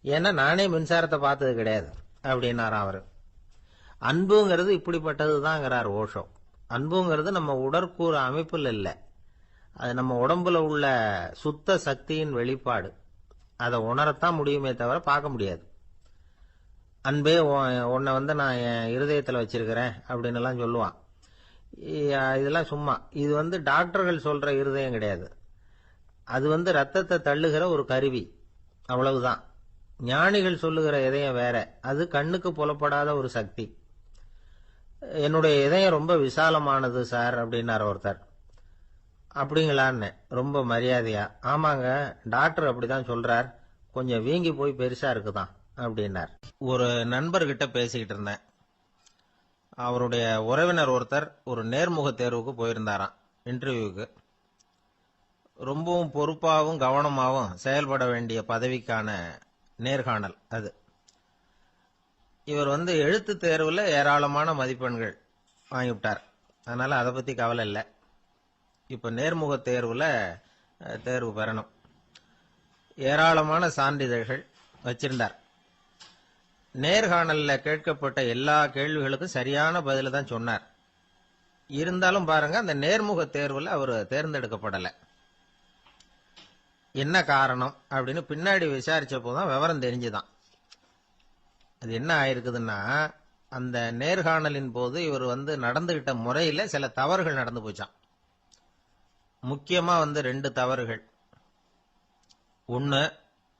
A: ஏன்னா நானே மின்சாரத்தை பார்த்தது கிடையாது அப்படின்னாராம் அவரு. அன்புங்கிறது இப்படிப்பட்டது தாங்கிறார் ஓஷோ. அன்புங்கிறது நம்ம உடற்கூறு அமைப்பில் இல்லை, அது நம்ம உடம்புல உள்ள சுத்த சக்தியின் வெளிப்பாடு. அதை உணரத்தான் முடியுமே தவிர பார்க்க முடியாது. அன்பே உன்னை நான் என் இருதயத்தில் வச்சிருக்கிறேன் அப்படின்னு எல்லாம் சொல்லுவான். இதெல்லாம் சும்மா. இது டாக்டர்கள் சொல்ற இருதயம் கிடையாது. அது ரத்தத்தை தள்ளுகிற ஒரு கருவி, அவ்வளவுதான். ஞானிகள் சொல்லுகிற இதயம் வேற, அது கண்ணுக்கு புலப்படாத ஒரு சக்தி. என்னுடைய இதயம் ரொம்ப விசாலமானது சார் அப்படின்னார் ஒருத்தர். அப்படிங்களான்னு ரொம்ப மரியாதையா, ஆமாங்க, டாக்டர் அப்படிதான் சொல்றார், கொஞ்சம் வீங்கி போய் பெருசா இருக்குதான் அப்படின்னார். ஒரு நண்பர்கிட்ட பேசிக்கிட்டு இருந்தேன். அவருடைய உறவினர் ஒருத்தர் ஒரு நேர்முக தேர்வுக்கு போயிருந்தாராம், இன்டர்வியூக்கு. ரொம்பவும் பொறுப்பாகவும் கவனமாகவும் செயல்பட வேண்டிய பதவிக்கான நேர்காணல் அது. இவர் எழுத்து தேர்வுல ஏராளமான மதிப்பெண்கள் வாங்கிவிட்டார். அதனால அதை பத்தி கவலை இல்லை. இப்ப நேர்முக தேர்வுல தேர்வு பெறணும். ஏராளமான சான்றிதழ்கள் வச்சிருந்தார். நேர்காணல்ல கேட்கப்பட்ட எல்லா கேள்விகளுக்கும் சரியான பதில தான் சொன்னார். இருந்தாலும் பாருங்க, அந்த நேர்முக தேர்வுல அவர் தேர்ந்தெடுக்கப்படலை. என்ன காரணம் அப்படின்னு பின்னாடி விசாரிச்ச போதுதான் விவரம் தெரிஞ்சுதான். அது என்ன ஆயிருக்குதுன்னா, அந்த நேர்காணலின் போது இவர் நடந்துகிட்ட முறையில சில தவறுகள் நடந்து போச்சான். முக்கியமா 2 தவறுகள். ஒன்னு,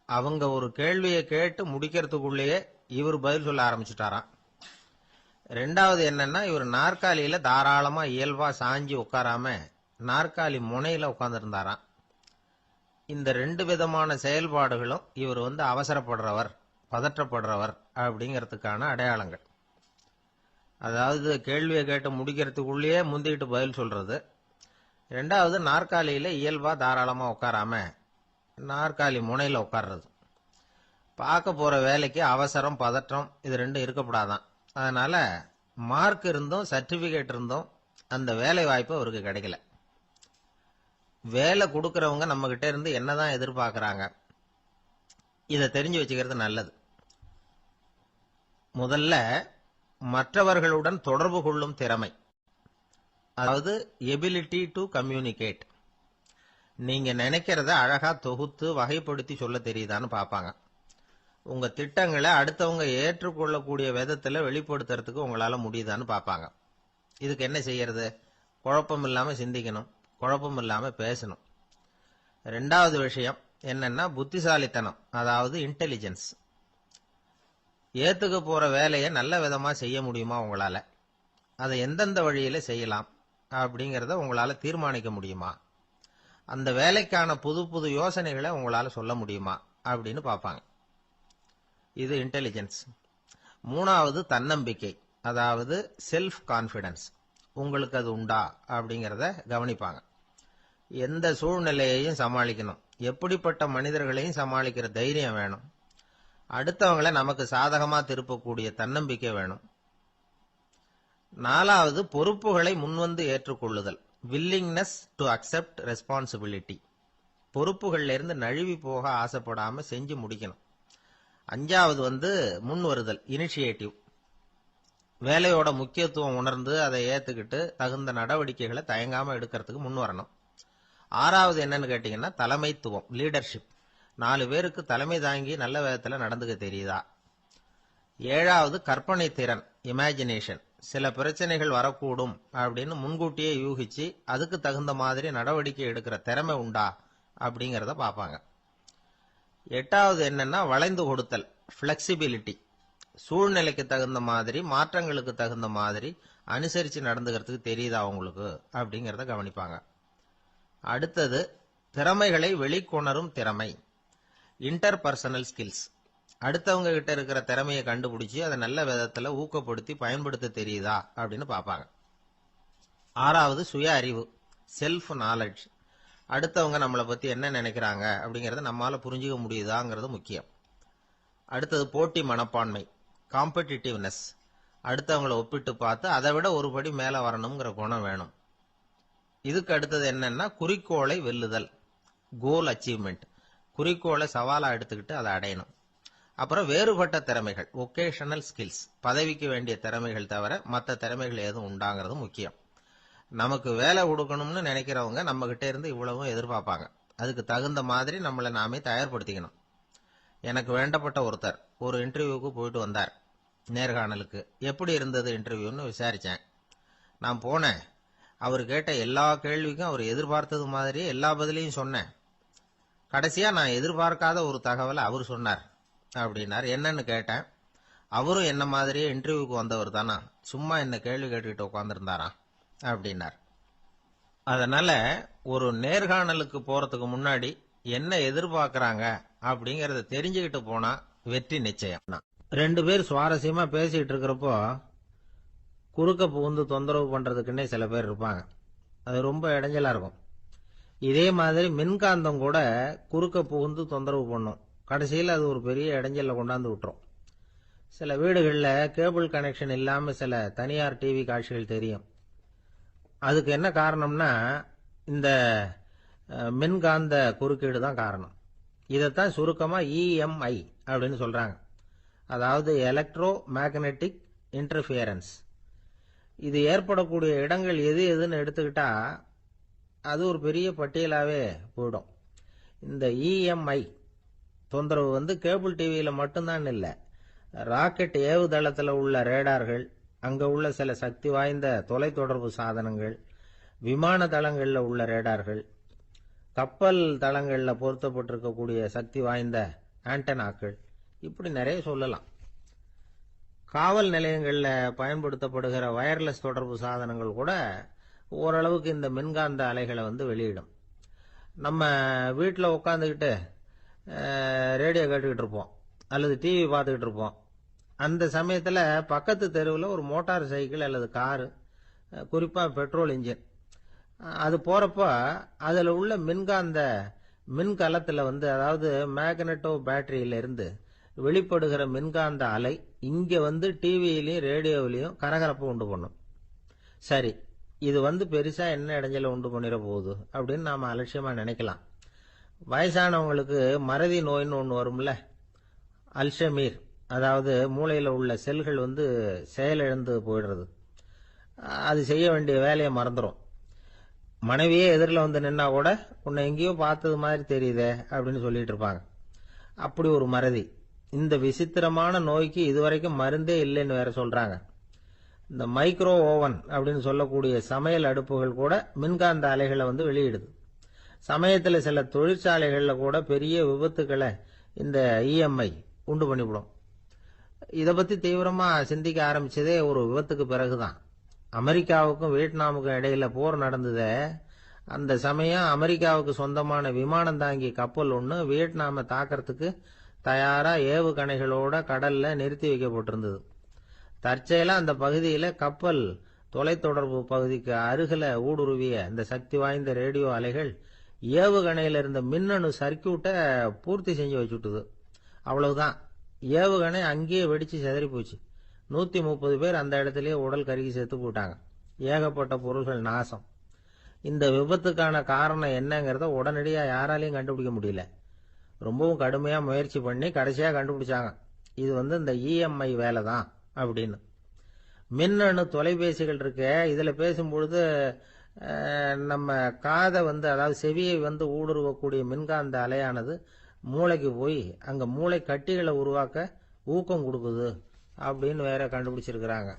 A: அவங்க ஒரு கேள்வியை கேட்டு முடிக்கிறதுக்குள்ளேயே இவர் பதில் சொல்ல ஆரம்பிச்சுட்டாராம். 2வது என்னன்னா, இவர் நாற்காலியில தாராளமா இயல்பா சாஞ்சி உட்காராம நாற்காலி முனையில உட்கார்ந்துருந்தாராம். இந்த 2 விதமான செயல்பாடுகளும் இவர் அவசரப்படுறவர், பதற்றப்படுறவர் அப்படிங்கிறதுக்கான அடையாளங்கள். அதாவது கேள்வியை கேட்டு முடிக்கிறதுக்குள்ளேயே முந்திக்கிட்டு பதில் சொல்றது. 2வது, நாற்காலியில இயல்பா தாராளமா உட்காராம நாற்காலி முனையில உட்கார்றது. பார்க்க போற வேலைக்கு அவசரம், பதற்றம் இது 2 இருக்கக்கூடாதான். அதனால மார்க் இருந்தும் சர்டிபிகேட் இருந்தும் அந்த வேலை வாய்ப்பு அவருக்கு கிடைக்கல. வேலை கொடுக்கறவங்க நம்ம கிட்ட இருந்து என்னதான் எதிர்பார்க்கறாங்க, இதை தெரிஞ்சு வச்சுக்கிறது நல்லது. முதல்ல, மற்றவர்களுடன் தொடர்பு கொள்ளும் திறமை, அதாவது எபிலிட்டி டு கம்யூனிகேட். நீங்க நினைக்கிறத அழகா தொகுத்து வகைப்படுத்தி சொல்ல தெரியுதான்னு பார்ப்பாங்க. உங்க திட்டங்களை அடுத்தவங்க ஏற்றுக்கொள்ளக்கூடிய விதத்துல வெளிப்படுத்துறதுக்கு உங்களால முடியுதான்னு பார்ப்பாங்க. இதுக்கு என்ன செய்யறது? குழப்பம் இல்லாம சிந்திக்கணும், குழப்பம் இல்லாம பேசணும். 2வது விஷயம், என்னன்னா புத்திசாலித்தனம், அதாவது இன்டெலிஜென்ஸ். ஏத்துக்க போற வேலையை நல்ல விதமா செய்ய முடியுமா உங்களால, அதை எந்தெந்த வழியில செய்யலாம் அப்படிங்கறத உங்களால தீர்மானிக்க முடியுமா, அந்த வேலைக்கான புது புது யோசனைகளை உங்களால சொல்ல முடியுமா அப்படின்னு பார்ப்பாங்க. இது இன்டெலிஜென்ஸ். மூணாவது தன்னம்பிக்கை, அதாவது செல்ஃப் கான்பிடன்ஸ். உங்களுக்கு அது உண்டா அப்படிங்கறத கவனிப்பாங்க. எந்த சூழ்நிலையையும் சமாளிக்கணும், எப்படிப்பட்ட மனிதர்களையும் சமாளிக்கிற தைரியம் வேணும், அடுத்தவங்களை நமக்கு சாதகமா திருப்பக்கூடிய தன்னம்பிக்கை வேணும். நாலாவது பொறுப்புகளை முன்வந்து ஏற்றுக்கொள்ளுதல், வில்லிங்னஸ் டு அக்செப்ட் ரெஸ்பான்சிபிலிட்டி. பொறுப்புகள்ல இருந்து நழுவி போக ஆசைப்படாம செஞ்சு முடிக்கணும். அஞ்சாவது முன் வருதல், இனிஷியேட்டிவ். வேலையோட முக்கியத்துவம் உணர்ந்து அதை ஏத்துக்கிட்டு தகுந்த நடவடிக்கைகளை தயங்காம எடுக்கிறதுக்கு முன் வரணும். ஆறாவது என்னன்னு கேட்டீங்கன்னா தலைமைத்துவம், லீடர்ஷிப். 4 பேருக்கு தலைமை தாங்கி நல்ல விதத்துல நடந்துக்க தெரியுதா. ஏழாவது கற்பனை திறன், இமேஜினேஷன். சில பிரச்சனைகள் வரக்கூடும் அப்படின்னு முன்கூட்டியே யூகிச்சு அதுக்கு தகுந்த மாதிரி நடவடிக்கை எடுக்கிற திறமை உண்டா அப்படிங்கறத பார்ப்பாங்க. எட்டாவது என்னன்னா வளைந்து கொடுத்தல், பிளெக்சிபிலிட்டி. சூழ்நிலைக்கு தகுந்த மாதிரி, மாற்றங்களுக்கு தகுந்த மாதிரி அனுசரிச்சு நடந்துக்கிறதுக்கு தெரியுதா உங்களுக்கு அப்படிங்கறத கவனிப்பாங்க. அடுத்தது திறமைகளை வெளிக்கொணரும் திறமை, இன்டர்பர்சனல் ஸ்கில்ஸ். அடுத்தவங்க கிட்ட இருக்கிற திறமையை கண்டுபிடிச்சு அதை நல்ல விதத்துல ஊக்கப்படுத்தி பயன்படுத்த தெரியுதா அப்படின்னு பார்ப்பாங்க. ஆறாவது சுய அறிவு, செல்ஃப் நாலேஜ். அடுத்தவங்க நம்மளை பத்தி என்ன நினைக்கிறாங்க அப்படிங்கறத நம்மால புரிஞ்சுக்க முடியுதாங்கிறது முக்கியம். அடுத்தது போட்டி மனப்பான்மை, காம்படிட்டிவ்னஸ். அடுத்தவங்களை ஒப்பிட்டு பார்த்து அதை விட ஒரு படி மேல வரணுங்கிற குணம் வேணும். இதுக்கு அடுத்தது என்னன்னா குறிக்கோளை வெல்லுதல், கோல் அச்சீவ்மெண்ட். குறிக்கோளை சவாலா எடுத்துக்கிட்டு அதை அடையணும். அப்புறம் வேறுபட்ட திறமைகள், ஒகேஷனல் ஸ்கில்ஸ். பதவிக்கு வேண்டிய திறமைகள் தவிர மற்ற திறமைகள் எதுவும் உண்டாங்கிறது முக்கியம். நமக்கு வேலை கொடுக்கணும்னு நினைக்கிறவங்க நம்ம கிட்ட இருந்து இவ்வளவும் எதிர்பார்ப்பாங்க. அதுக்கு தகுந்த மாதிரி நம்மளை நாமே தயார்படுத்திக்கணும். எனக்கு வேண்டப்பட்ட ஒருத்தர் ஒரு இன்டர்வியூக்கு போயிட்டு வந்தார், நேர்காணலுக்கு. எப்படி இருந்தது இன்டர்வியூன்னு விசாரிச்சேன். நான் போனேன். அவர் கேட்ட எல்லா கேள்விக்கும் அவர் எதிர்பார்த்தது மாதிரியே எல்லா பதிலையும் சொன்னேன். கடைசியா நான் எதிர்பார்க்காத ஒரு தகவலை அவர் சொன்னார் அப்படின்னார். என்னன்னு கேட்டேன். அவரும் என்ன மாதிரியே இன்டர்வியூக்கு வந்தவர் தானா, சும்மா என்ன கேள்வி கேட்டுக்கிட்டு உட்காந்துருந்தாராம் அப்படின்னார். அதனால ஒரு நேர்காணலுக்கு போறதுக்கு முன்னாடி என்ன எதிர்பார்க்கறாங்க அப்படிங்கறத தெரிஞ்சுக்கிட்டு போனா வெற்றி நிச்சயம். 2 பேர் சுவாரஸ்யமா பேசிட்டு இருக்கிறப்போ குறுக்க புகுந்து தொந்தரவு பண்றதுக்குன்னே சில பேர் இருப்பாங்க. அது ரொம்ப இடைஞ்சலா இருக்கும். இதே மாதிரி மின்காந்தம் கூட குறுக்க புகுந்து தொந்தரவு பண்ணும். கடைசியில் அது ஒரு பெரிய இடைஞ்சல கொண்டாந்து விட்டுரும். சில வீடுகளில் கேபிள் கனெக்ஷன் இல்லாம சில தனியார் டிவி காட்சிகள் தெரியும். அதுக்கு என்ன காரணம்னா இந்த மின்காந்த குறுக்கீடு தான் காரணம். இதைத்தான் சுருக்கமா EMI அப்படின்னு சொல்றாங்க, அதாவது எலக்ட்ரோ மேக்னெட்டிக் இன்டர்ஃபியரன்ஸ். இது ஏற்படக்கூடிய இடங்கள் எது எதுன்னு எடுத்துக்கிட்டா அது ஒரு பெரிய பட்டியலாவே போயிடும். இந்த EMI தொந்தரவு கேபிள் டிவியில மட்டும்தான் இல்ல, ராக்கெட் ஏவுதளத்தில் உள்ள ரேடார்கள், அங்க உள்ள சில சக்தி வாய்ந்த தொலைத்தொடர்பு சாதனங்கள், விமான தளங்கள்ல உள்ள ரேடார்கள், கப்பல் தளங்கள்ல பொருத்தப்பட்டிருக்கக்கூடிய சக்தி வாய்ந்த ஆண்டனாக்கள், இப்படி நிறைய சொல்லலாம். காவல் நிலையங்கள்ல பயன்படுத்தப்படுகிற வயர்லெஸ் தொடர்பு சாதனங்கள் கூட ஓரளவுக்கு இந்த மின்காந்த அலைகளை வெளியிடும். நம்ம வீட்டில் உட்காந்துக்கிட்டு ரேடியோ கேட்டுக்கிட்டு இருப்போம் அல்லது டிவி பார்த்துக்கிட்டு இருப்போம். அந்த சமயத்தில் பக்கத்து தெருவில் ஒரு மோட்டார் சைக்கிள் அல்லது காரு, குறிப்பாக பெட்ரோல் இன்ஜின், அது போறப்ப அதில் உள்ள மின்காந்த மின்கலத்தில் அதாவது மேக்னெட்டோ பேட்டரியிலிருந்து வெளிப்படுகிற மின்காந்த அலை இங்க டிவியிலையும் ரேடியோவிலையும் கரகரப்பு உண்டு பண்ணும். சரி, இது பெருசா என்ன இடைஞ்சல உண்டு பண்ணிட போகுது அப்படின்னு நாம அலட்சியமா நினைக்கலாம். வயசானவங்களுக்கு மறதி நோயின்னு ஒன்று வரும்ல, அல்ஷமீர், அதாவது மூளையில உள்ள செல்கள் செயலிழந்து போயிடுறது. அது செய்ய வேண்டிய வேலையை மறந்துடும். மனைவியே எதிரில் நின்னா கூட உன்னை எங்கேயோ பார்த்தது மாதிரி தெரியுதே அப்படின்னு சொல்லிட்டு இருப்பாங்க. அப்படி ஒரு மறதி. இந்த விசித்திரமான நோய்க்கு இதுவரைக்கும் மருந்தே இல்லைன்னு வேற சொல்றாங்க. இந்த மைக்ரோ ஓவன் அப்படின்னு சொல்லக்கூடிய சமையல் அடுப்புகள் கூட மின்காந்த அலைகளை வெளியிடுது. சமயத்தில் சில தொழிற்சாலைகளில் கூட பெரிய விபத்துக்களை இந்த இஎம்ஐ உண்டு பண்ணிவிடும். இதை பற்றி தீவிரமாக சிந்திக்க ஆரம்பிச்சதே ஒரு விபத்துக்கு பிறகுதான். அமெரிக்காவுக்கும் வியட்நாமுக்கும் இடையில போர் நடந்ததே, அந்த சமயம் அமெரிக்காவுக்கு சொந்தமான விமானம் தாங்கி கப்பல் ஒன்று வியட்நாமை தாக்கிறதுக்கு தயாரா ஏவுகணைகளோட கடல்ல நிறுத்தி வைக்கப்பட்டிருந்தது. தற்செயலா அந்த பகுதியில கப்பல் தொலைத்தொடர்பு பகுதிக்கு அருகில ஊடுருவிய இந்த சக்தி வாய்ந்த ரேடியோ அலைகள் ஏவுகணையில இருந்த மின்னணு சர்க்கியூட்டை பூர்த்தி செஞ்சு வச்சுட்டுது. அவ்வளவுதான், ஏவுகணை அங்கேயே வெடிச்சு சிதறி போச்சு. 130 பேர் அந்த இடத்துலயே உடல் கருகி செத்து போட்டாங்க. ஏகப்பட்ட பொருள்கள் நாசம். இந்த விபத்துக்கான காரணம் என்னங்கிறத உடனடியா யாராலையும் கண்டுபிடிக்க முடியல. ரொம்பவும் கடுமையா முயற்சி பண்ணி கடைசியா கண்டுபிடிச்சாங்க, இது இந்த இஎம்ஐ வேலை தான் அப்படின்னு. மின்னணு தொலைபேசிகள் இருக்க, இதுல பேசும்பொழுது நம்ம காதை அதாவது செவியை ஊடுருவக்கூடிய மின்காந்த அலையானது மூளைக்கு போய் அங்க மூளை கட்டிகளை உருவாக்க ஊக்கம் கொடுக்குது அப்படின்னு வேற கண்டுபிடிச்சிருக்கிறாங்க.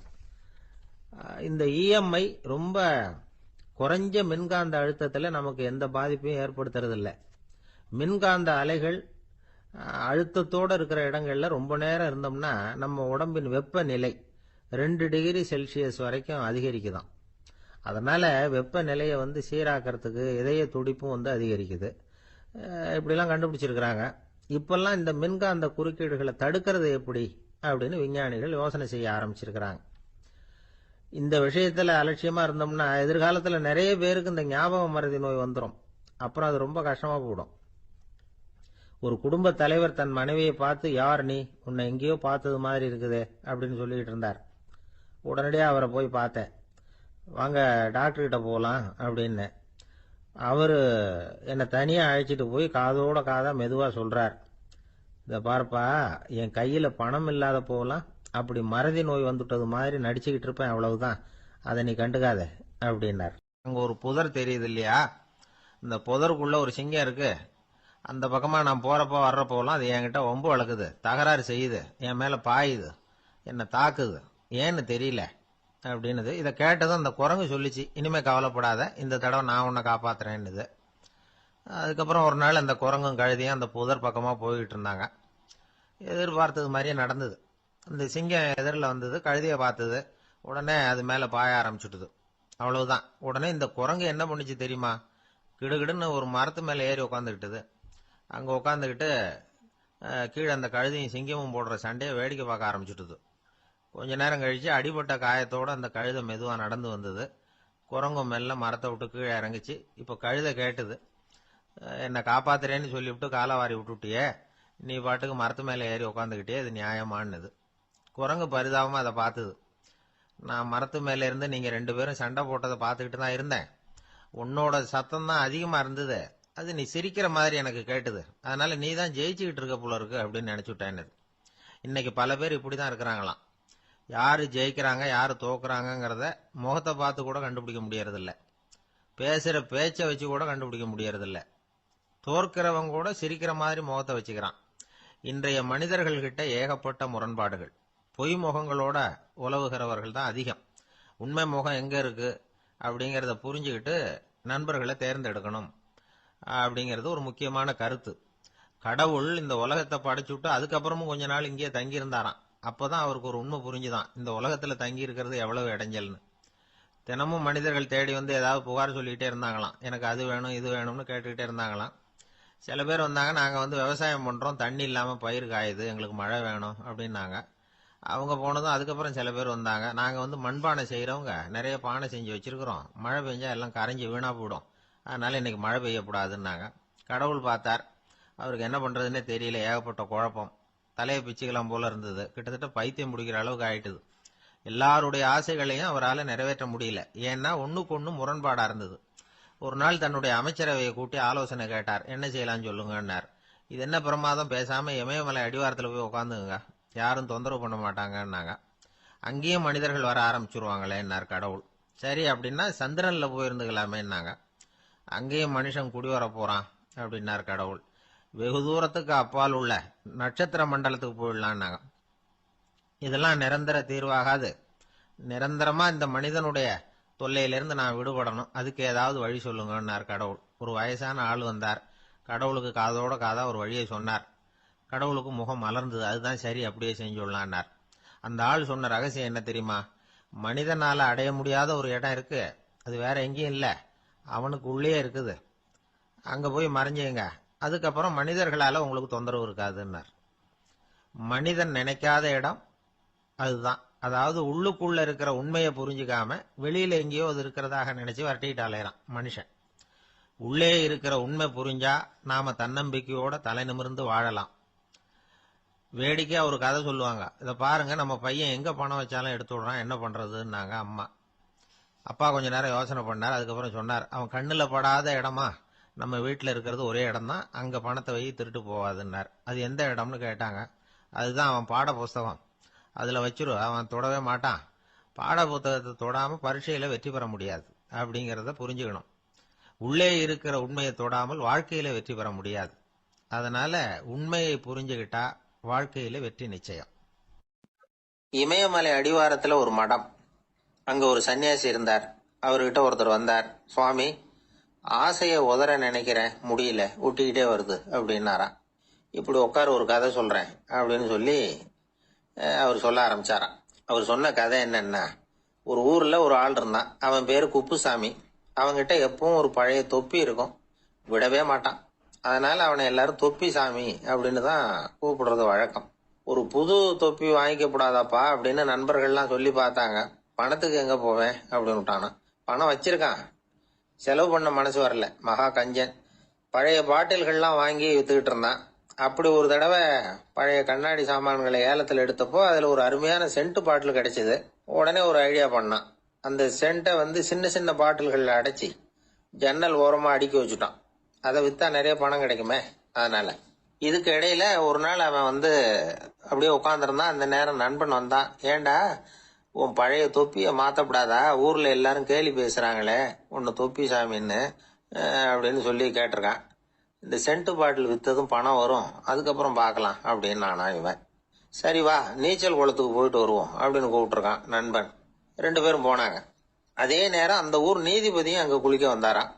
A: இந்த இஎம்ஐ ரொம்ப குறைஞ்ச மின்காந்த அழுத்தத்தில் நமக்கு எந்த பாதிப்பையும் ஏற்படுத்துறதில்லை. மின்காந்த அலைகள் அழுத்தத்தோடு இருக்கிற இடங்கள்ல ரொம்ப நேரம் இருந்தோம்னா நம்ம உடம்பின் வெப்பநிலை 2 டிகிரி செல்சியஸ் வரைக்கும் அதிகரிக்குதாம். அதனால வெப்பநிலையை சீராக்கிறதுக்கு இதய துடிப்பும் அதிகரிக்குது. இப்படிலாம் கண்டுபிடிச்சிருக்கிறாங்க. இப்பெல்லாம் இந்த மின்காந்த குறுக்கீடுகளை தடுக்கிறது எப்படி அப்படின்னு விஞ்ஞானிகள் யோசனை செய்ய ஆரம்பிச்சிருக்கிறாங்க. இந்த விஷயத்துல அலட்சியமா இருந்தோம்னா எதிர்காலத்துல நிறைய பேருக்கு இந்த ஞாபக மறதி நோய் வந்துடும். அப்புறம் அது ரொம்ப கஷ்டமா போயிடும். ஒரு குடும்ப தலைவர் தன் மனைவியை பார்த்து, யார் நீ, உன்னை எங்கேயோ பார்த்தது மாதிரி இருக்குதே அப்படின்னு சொல்லிட்டு இருந்தார். உடனடியா அவரை போய் பார்த்தேன். வாங்க டாக்டர்கிட்ட போகலாம் அப்படின்னு. அவரு என்னை தனியா அழைச்சிட்டு போய் காதோட காதா மெதுவா சொல்றார், இத பார்ப்பா, என் கையில பணம் இல்லாத போகலாம், அப்படி மறதி நோய் வந்துட்டது மாதிரி நடிச்சுக்கிட்டு இருப்பேன், அவ்வளவுதான், அதை நீ கண்டுக்காத அப்படின்னார். அங்க ஒரு புதர் தெரியுது இல்லையா, இந்த புதருக்குள்ள ஒரு சிங்கம் இருக்கு. அந்த பக்கமா நான் போறப்போ வர்றப்போலாம் அது என்கிட்ட வம்பு வளர்க்குது, தகராறு செய்யுது, என் மேல பாயுது, என்னை தாக்குது, ஏன்னு தெரியல அப்படின்னுது. இதை கேட்டதும் அந்த குரங்கு சொல்லிச்சு, இனிமே கவலைப்படாத, இந்த தடவை நான் உன்னை காப்பாத்துறேன்னுது. அதுக்கப்புறம் ஒரு நாள் அந்த குரங்கும் கழுதியும் அந்த புதர் பக்கமா போய்கிட்டு இருந்தாங்க. எதிர்பார்த்தது மாதிரியே நடந்தது. அந்த சிங்கம் எதிரில் வந்தது, கழுதியை பார்த்தது, உடனே அது மேல பாய ஆரம்பிச்சுட்டுது. அவ்வளவுதான். உடனே இந்த குரங்கு என்ன பண்ணிச்சு தெரியுமா, கிடுகிடுன்னு ஒரு மரத்து மேல ஏறி உட்காந்துக்கிட்டது. அங்க உட்காந்துக்கிட்டு கீழே அந்த கழுதையும் சிங்கமும் போடுற சண்டையை வேடிக்கை பார்க்க ஆரம்பிச்சுட்டுது. கொஞ்ச நேரம் கழிச்சு அடிபட்ட காயத்தோட அந்த கழுதை மெதுவா நடந்து வந்தது. குரங்கும் மெல்ல மரத்தை விட்டு கீழே இறங்குச்சு. இப்ப கழுதை கேட்டுது, என்னை காப்பாத்துறேன்னு சொல்லிவிட்டு காலவாரி விட்டுட்டியே, நீ பாட்டுக்கு மரத்து மேல ஏறி உட்காந்துக்கிட்டே, இது நியாயமானது. குரங்கு பரிதாபமா அதை பார்த்தது. நான் மரத்து மேல இருந்து நீங்க 2 பேரும் சண்டை போட்டதை பார்த்துக்கிட்டு தான் இருந்தேன். உன்னோட சத்தம் தான் அதிகமா இருந்தது, அது நீ சிரிக்கிற மாதிரி எனக்கு கேட்டுது, அதனால நீ தான் ஜெயிச்சுக்கிட்டு இருக்க போல இருக்கு அப்படின்னு நினைச்சுட்டேன்னு. இன்னைக்கு பல பேர் இப்படிதான் இருக்கிறாங்களாம். யாரு ஜெயிக்கிறாங்க யாரு தோக்குறாங்கிறத முகத்தை பார்த்து கூட கண்டுபிடிக்க முடியறதில்ல. பேசுற பேச்சை வச்சு கூட கண்டுபிடிக்க முடியறதில்ல. தோற்கிறவங்க கூட சிரிக்கிற மாதிரி முகத்தை வச்சுக்கிறான். இன்றைய மனிதர்கள் கிட்ட ஏகப்பட்ட முரண்பாடுகள். பொய் முகங்களோட உலவுகிறவர்கள் தான் அதிகம். உண்மை முகம் எங்க இருக்கு அப்படிங்கறத புரிஞ்சுக்கிட்டு நண்பர்களை தேர்ந்தெடுக்கணும் அப்படிங்கிறது ஒரு முக்கியமான கருத்து. கடவுள் இந்த உலகத்தை படைச்சுட்டு அதுக்கப்புறமும் கொஞ்ச நாள் இங்கேயே தங்கி இருந்தாராம். அப்பதான் அவருக்கு ஒரு உண்மை புரிஞ்சுதான், இந்த உலகத்துல தங்கி இருக்கிறது எவ்வளவு இடைஞ்சல்னு. தினமும் மனிதர்கள் தேடி ஏதாவது புகார் சொல்லிக்கிட்டே இருந்தாங்களாம். எனக்கு அது வேணும் இது வேணும்னு கேட்டுக்கிட்டே இருந்தாங்களாம். சில பேர் வந்தாங்க, நாங்க விவசாயம் பண்றோம், தண்ணி இல்லாம பயிர் காயுது, எங்களுக்கு மழை வேணும் அப்படின்னாங்க. அவங்க போனதும் அதுக்கப்புறம் சில பேர் வந்தாங்க, நாங்க மண்பானை செய்யறவங்க, நிறைய பானை செஞ்சு வச்சிருக்கிறோம், மழை பெஞ்சா எல்லாம் கரைஞ்சி வீணா போயிடும், அதனால இன்னைக்கு மழை பெய்யக்கூடாதுன்னாங்க. கடவுள் பார்த்தார், அவருக்கு என்ன பண்றதுன்னே தெரியல, ஏகப்பட்ட குழப்பம், தலையை பிச்சுக்கலாம் போல இருந்தது, கிட்டத்தட்ட பைத்தியம் முடிக்கிற அளவுக்கு ஆயிட்டுது. எல்லாருடைய ஆசைகளையும் அவரால் நிறைவேற்ற முடியல, ஏன்னா ஒண்ணுக்கு ஒண்ணு முரண்பாடா இருந்தது. ஒரு நாள் தன்னுடைய அமைச்சரவையை கூட்டி ஆலோசனை கேட்டார், என்ன செய்யலாம்னு சொல்லுங்கன்னார். இது என்ன பிரமாதம், பேசாம இமயமலை அடிவாரத்துல போய் உட்காந்துங்க, யாரும் தொந்தரவு பண்ண மாட்டாங்கன்னாங்க. அங்கேயும் மனிதர்கள் வர ஆரம்பிச்சுருவாங்களேன்னார் கடவுள். சரி அப்படின்னா சந்திரன்ல போயிருந்துக்கலாமேன்னாங்க. அங்கேயும் மனுஷன் குடி வர போறான் அப்படின்னார் கடவுள். வெகு தூரத்துக்கு அப்பால் உள்ள நட்சத்திர மண்டலத்துக்கு போயிடலான்னாங்க. இதெல்லாம் நிரந்தர தீர்வாகாது, நிரந்தரமா இந்த மனிதனுடைய தொல்லையிலிருந்து நான் விடுபடணும், அதுக்கு ஏதாவது வழி சொல்லுங்கன்னார் கடவுள். ஒரு வயசான ஆள் வந்தார். கடவுளுக்கு காதோட காதா ஒரு வழியை சொன்னார். கடவுளுக்கு முகம் மலர்ந்தது. அதுதான் சரி, அப்படியே செஞ்சுடலான்னார். அந்த ஆள் சொன்ன ரகசியம் என்ன தெரியுமா? மனிதனால அடைய முடியாத ஒரு இடம் இருக்கு, அது வேற எங்கேயும் இல்ல, அவனுக்கு உள்ளே இருக்குது. அங்க போய் மறைஞ்சுங்க, அதுக்கப்புறம் மனிதர்களால உங்களுக்கு தொந்தரவு இருக்காதுன்னார். மனிதன் நினைக்காத இடம் அதுதான். அதாவது உள்ளுக்குள்ள இருக்கிற உண்மையை புரிஞ்சுக்காம வெளியில எங்கேயோ அது இருக்கிறதாக நினைச்சு வரட்டிட்டு அலையறான் மனுஷன். உள்ளே இருக்கிற உண்மை புரிஞ்சா நாம தன்னம்பிக்கையோட தலை நிமிர்ந்து வாழலாம். வேடிக்கையா ஒரு கதை சொல்லுவாங்க. இதை பாருங்க, நம்ம பையன் எங்க பணம் வச்சாலும் எடுத்து விடுறான், என்ன பண்றதுன்னாங்க அம்மா. அப்பா கொஞ்ச நேரம் யோசனை பண்ணார். அதுக்கப்புறம் சொன்னார், அவன் கண்ணுல படாத இடமா நம்ம வீட்டில் இருக்கிறது ஒரே இடம் தான், அங்க பணத்தை வை திருட்டு போவாதுன்னார். அது எந்த இடம்னு கேட்டாங்க. அதுதான் அவன் பாட புஸ்தகம், அதுல வச்சிரு, அவன் தொடவே மாட்டான். பாட புத்தகத்தை தொடாம பரீட்சையில வெற்றி பெற முடியாது அப்படிங்கறத புரிஞ்சுக்கணும். உள்ளே இருக்கிற உண்மையை தொடாமல் வாழ்க்கையில வெற்றி பெற முடியாது. அதனால உண்மையை புரிஞ்சுகிட்டா வாழ்க்கையில வெற்றி நிச்சயம். இமயமலை அடிவாரத்துல ஒரு மடம். அங்க ஒரு சன்னியாசி இருந்தார். அவர்கிட்ட ஒருத்தர் வந்தார். சுவாமி, ஆசைய உதற நினைக்கிறேன், முடியல, ஊட்டிக்கிட்டே வருது அப்படின்னாராம். இப்படி உட்கார, ஒரு கதை சொல்றேன் அப்படின்னு சொல்லி அவர் சொல்ல ஆரம்பிச்சாராம். அவர் சொன்ன கதை என்னன்னா, ஒரு ஊர்ல ஒரு ஆள் இருந்தான். அவன் பேரு குப்புசாமி. அவன்கிட்ட எப்பவும் ஒரு பழைய தொப்பி இருக்கும், விடவே மாட்டான். அதனால அவனை எல்லாரும் தொப்பி சாமி அப்படின்னு தான் கூப்பிடுறது வழக்கம். ஒரு புது தொப்பி வாங்கிக்கப்படாதாப்பா அப்படின்னு நண்பர்கள்லாம் சொல்லி பார்த்தாங்க. பணத்துக்கு எங்க போவேன் அப்படின்னு விட்டானா. பணம் வச்சிருக்கான், செலவு பண்ண மனசு வரல, மகா கஞ்சன். பழைய பாட்டில்கள்லாம் வாங்கி வித்துக்கிட்டு இருந்தான். அப்படி ஒரு தடவை பழைய கண்ணாடி சாமான்களை ஏலத்தில் எடுத்தப்போ அதுல ஒரு அருமையான சென்ட் பாட்டில் கிடைச்சது. உடனே ஒரு ஐடியா பண்ணான். அந்த சென்ட்டை சின்ன சின்ன பாட்டில்கள்ல அடைச்சி ஜன்னல் ஓரமா அடுக்கி வச்சுட்டான். அதை வித்தா நிறைய பணம் கிடைக்குமே, அதனால. இதுக்கு இடையில ஒரு நாள் அவன் அப்படியே உட்காந்துருந்தான். அந்த நேரம் நண்பன் வந்தான். ஏண்டா, உன் பழைய தொப்பிய மாத்தப்படாதா, ஊர்ல எல்லாரும் கேலி பேசுறாங்களே உன்னை தொப்பி சாமின்னு அப்படின்னு சொல்லி கேட்டிருக்கான். இந்த சென்ட் பாட்டில் வித்ததும் பணம் வரும், அதுக்கப்புறம் பார்க்கலாம் அப்படின்னு நானா இவன். சரி வா, நீச்சல் குளத்துக்கு போயிட்டு வருவோம் அப்படின்னு கூப்பிட்டுருக்கான் நண்பன். 2 பேரும் போனாங்க. அதே நேரம் அந்த ஊர் நீதிபதியும் அங்க குளிக்க வந்தாராம்.